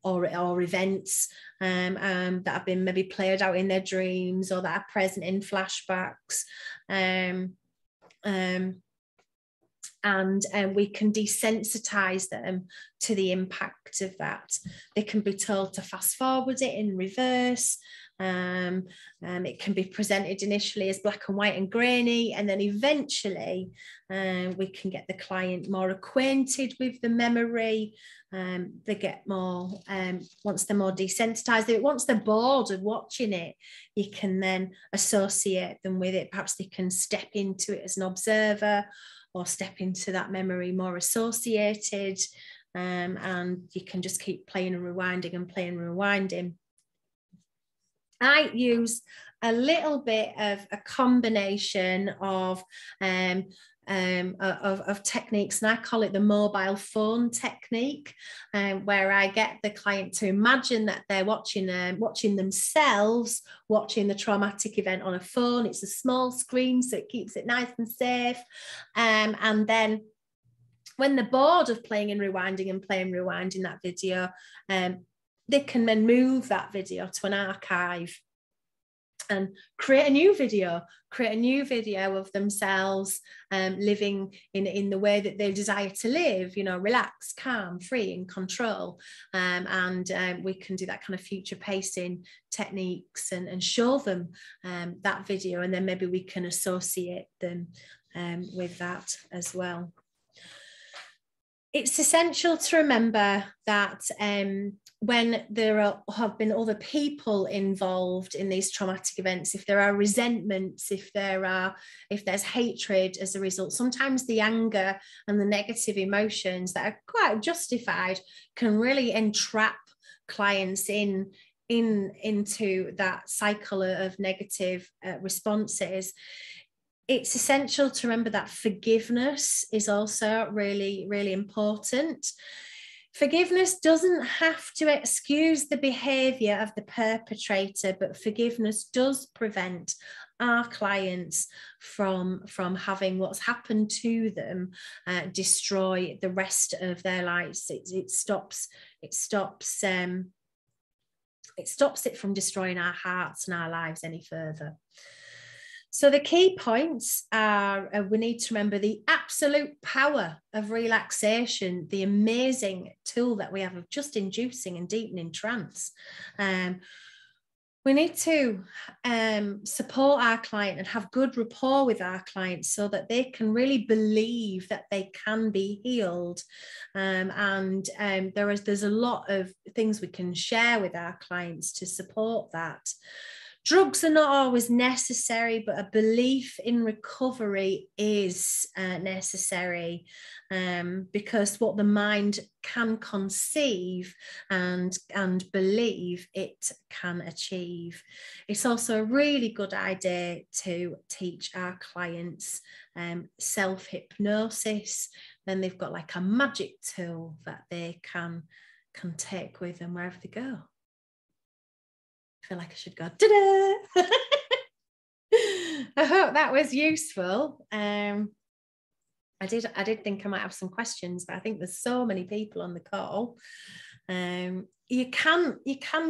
or events that have been maybe played out in their dreams or that are present in flashbacks. And we can desensitize them to the impact of that. They can be told to fast forward it in reverse. It can be presented initially as black and white and grainy, and then eventually we can get the client more acquainted with the memory. They get more, once they're more desensitized, once they're bored of watching it, you can then associate them with it. Perhaps they can step into it as an observer, or step into that memory more associated, and you can just keep playing and rewinding. I use a little bit of a combination of techniques, and I call it the mobile phone technique, where I get the client to imagine that they're watching themselves watching the traumatic event on a phone. It's a small screen, so it keeps it nice and safe, and then When they're bored of playing and rewinding that video, they can then move that video to an archive and create a new video of themselves living in the way that they desire to live, relaxed, calm, free, in control. And we can do that kind of future pacing techniques and show them that video, and then maybe we can associate them with that as well. It's essential to remember that when there have been other people involved in these traumatic events, if there are resentments, if there's hatred as a result, sometimes the anger and the negative emotions that are quite justified can really entrap clients into that cycle of negative responses. It's essential to remember that forgiveness is also really, really important. Forgiveness doesn't have to excuse the behavior of the perpetrator, but forgiveness does prevent our clients from having what's happened to them destroy the rest of their lives. It stops it from destroying our hearts and our lives any further. So the key points are, we need to remember the absolute power of relaxation, the amazing tool that we have of just inducing and deepening trance. We need to support our client and have good rapport with our clients so that they can really believe that they can be healed. There's a lot of things we can share with our clients to support that. Drugs are not always necessary, but a belief in recovery is necessary, because what the mind can conceive and believe it can achieve. It's also a really good idea to teach our clients self-hypnosis. Then they've got like a magic tool that they can take with them wherever they go. I feel like I should go, ta-da! I hope that was useful. I did think I might have some questions, but I think there's so many people on the call. You can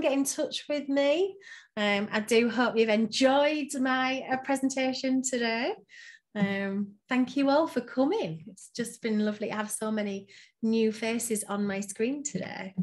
get in touch with me. I do hope you've enjoyed my presentation today. Thank you all for coming. It's just been lovely to have so many new faces on my screen today.